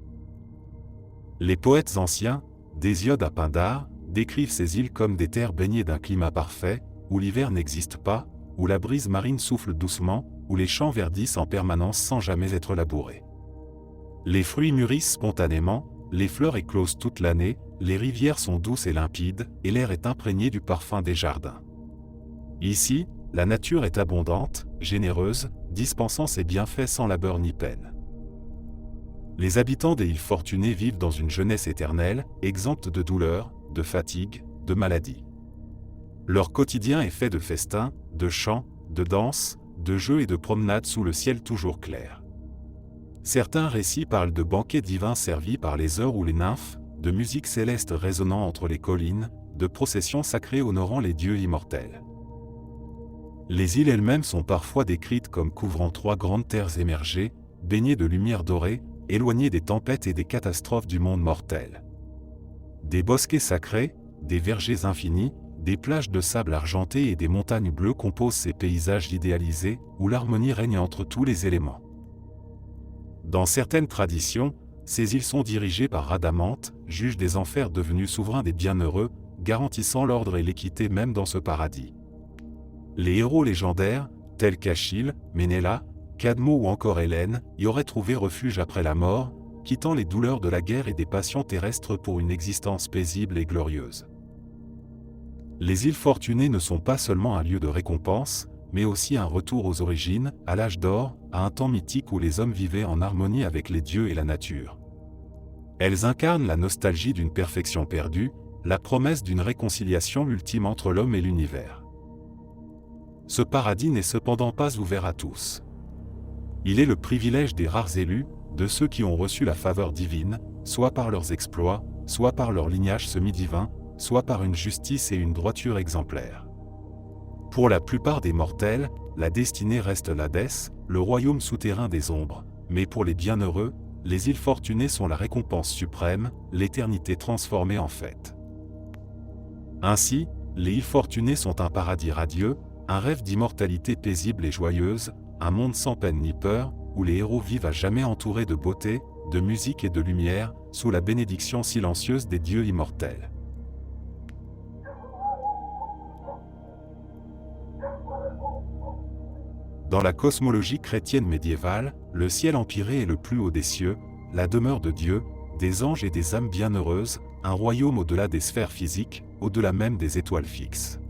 Les poètes anciens, d'Hésiode à Pindare, décrivent ces îles comme des terres baignées d'un climat parfait, où l'hiver n'existe pas, où la brise marine souffle doucement, où les champs verdissent en permanence sans jamais être labourés. Les fruits mûrissent spontanément, les fleurs éclosent toute l'année, les rivières sont douces et limpides, et l'air est imprégné du parfum des jardins. Ici, la nature est abondante, généreuse, dispensant ses bienfaits sans labeur ni peine. Les habitants des îles Fortunées vivent dans une jeunesse éternelle, exempte de douleur, de fatigue, de maladie. Leur quotidien est fait de festins, de chants, de danses, de jeux et de promenades sous le ciel toujours clair. Certains récits parlent de banquets divins servis par les heures ou les nymphes, de musique céleste résonnant entre les collines, de processions sacrées honorant les dieux immortels. Les îles elles-mêmes sont parfois décrites comme couvrant 3 grandes terres émergées, baignées de lumière dorée, éloignées des tempêtes et des catastrophes du monde mortel. Des bosquets sacrés, des vergers infinis, des plages de sable argenté et des montagnes bleues composent ces paysages idéalisés, où l'harmonie règne entre tous les éléments. Dans certaines traditions, ces îles sont dirigées par Rhadamante, juge des enfers devenu souverain des bienheureux, garantissant l'ordre et l'équité même dans ce paradis. Les héros légendaires, tels qu'Achille, Ménéla, Cadmo ou encore Hélène, y auraient trouvé refuge après la mort, quittant les douleurs de la guerre et des passions terrestres pour une existence paisible et glorieuse. Les îles Fortunées ne sont pas seulement un lieu de récompense, mais aussi un retour aux origines, à l'âge d'or, à un temps mythique où les hommes vivaient en harmonie avec les dieux et la nature. Elles incarnent la nostalgie d'une perfection perdue, la promesse d'une réconciliation ultime entre l'homme et l'univers. Ce paradis n'est cependant pas ouvert à tous. Il est le privilège des rares élus, de ceux qui ont reçu la faveur divine, soit par leurs exploits, soit par leur lignage semi-divin, soit par une justice et une droiture exemplaires. Pour la plupart des mortels, la destinée reste l'Hadès, le royaume souterrain des ombres, mais pour les bienheureux, les îles Fortunées sont la récompense suprême, l'éternité transformée en fête. Ainsi, les îles Fortunées sont un paradis radieux, un rêve d'immortalité paisible et joyeuse, un monde sans peine ni peur, où les héros vivent à jamais entourés de beauté, de musique et de lumière, sous la bénédiction silencieuse des dieux immortels. Dans la cosmologie chrétienne médiévale, le ciel empyré est le plus haut des cieux, la demeure de Dieu, des anges et des âmes bienheureuses, un royaume au-delà des sphères physiques, au-delà même des étoiles fixes.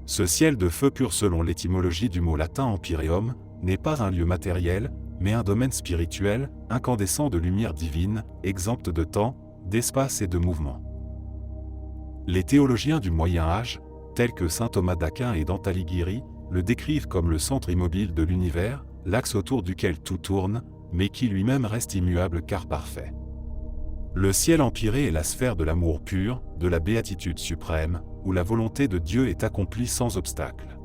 Ce ciel de feu pur selon l'étymologie du mot latin empyreum, n'est pas un lieu matériel, mais un domaine spirituel, incandescent de lumière divine, exempt de temps, d'espace et de mouvement. Les théologiens du Moyen Âge, tels que saint Thomas d'Aquin et Dante Alighieri, le décrivent comme le centre immobile de l'univers, l'axe autour duquel tout tourne, mais qui lui-même reste immuable car parfait. Le ciel empyré est la sphère de l'amour pur, de la béatitude suprême, où la volonté de Dieu est accomplie sans obstacle.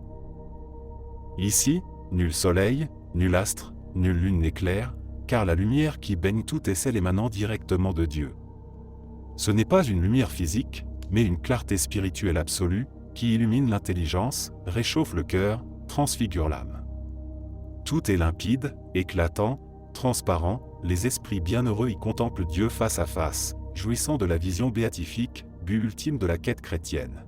Ici, nul soleil, nul astre, nulle lune n'éclaire, car la lumière qui baigne tout est celle émanant directement de Dieu. Ce n'est pas une lumière physique, mais une clarté spirituelle absolue, qui illumine l'intelligence, réchauffe le cœur, transfigure l'âme. Tout est limpide, éclatant, transparent, les esprits bienheureux y contemplent Dieu face à face, jouissant de la vision béatifique, but ultime de la quête chrétienne.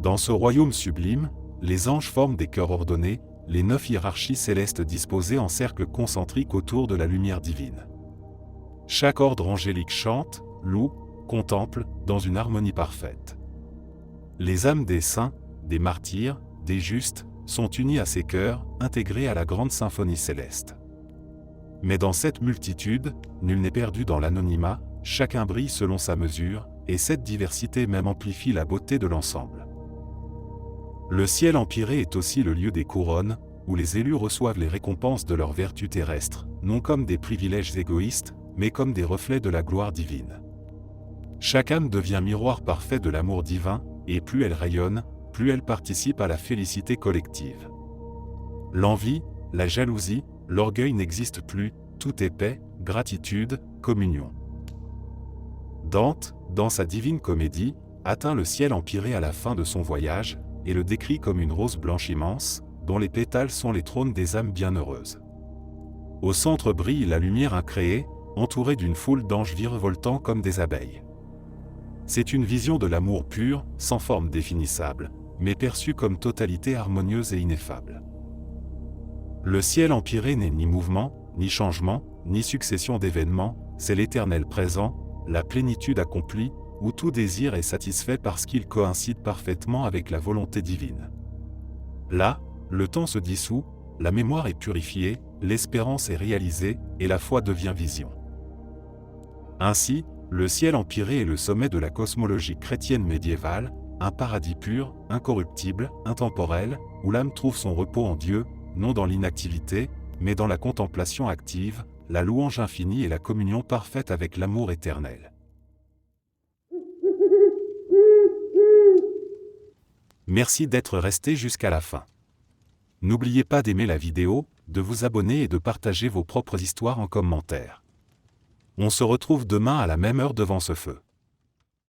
Dans ce royaume sublime, les anges forment des chœurs ordonnés, les 9 hiérarchies célestes disposées en cercle concentrique autour de la lumière divine. Chaque ordre angélique chante, loue, contemple, dans une harmonie parfaite. Les âmes des saints, des martyrs, des justes, sont unies à ces chœurs, intégrés à la grande symphonie céleste. Mais dans cette multitude, nul n'est perdu dans l'anonymat, chacun brille selon sa mesure, et cette diversité même amplifie la beauté de l'ensemble. Le ciel empyrée est aussi le lieu des couronnes, où les élus reçoivent les récompenses de leurs vertus terrestres, non comme des privilèges égoïstes, mais comme des reflets de la gloire divine. Chaque âme devient miroir parfait de l'amour divin, et plus elle rayonne, plus elle participe à la félicité collective. L'envie, la jalousie, l'orgueil n'existent plus, tout est paix, gratitude, communion. Dante, dans sa divine comédie, atteint le ciel empyré à la fin de son voyage, et le décrit comme une rose blanche immense, dont les pétales sont les trônes des âmes bienheureuses. Au centre brille la lumière incréée, entourée d'une foule d'anges virevoltants comme des abeilles. C'est une vision de l'amour pur, sans forme définissable, mais perçue comme totalité harmonieuse et ineffable. Le ciel empyré n'est ni mouvement, ni changement, ni succession d'événements, c'est l'éternel présent, la plénitude accomplie, où tout désir est satisfait parce qu'il coïncide parfaitement avec la volonté divine. Là, le temps se dissout, la mémoire est purifiée, l'espérance est réalisée, et la foi devient vision. Ainsi, le ciel empyré est le sommet de la cosmologie chrétienne médiévale, un paradis pur, incorruptible, intemporel, où l'âme trouve son repos en Dieu, non dans l'inactivité, mais dans la contemplation active, la louange infinie et la communion parfaite avec l'amour éternel. Merci d'être resté jusqu'à la fin. N'oubliez pas d'aimer la vidéo, de vous abonner et de partager vos propres histoires en commentaire. On se retrouve demain à la même heure devant ce feu.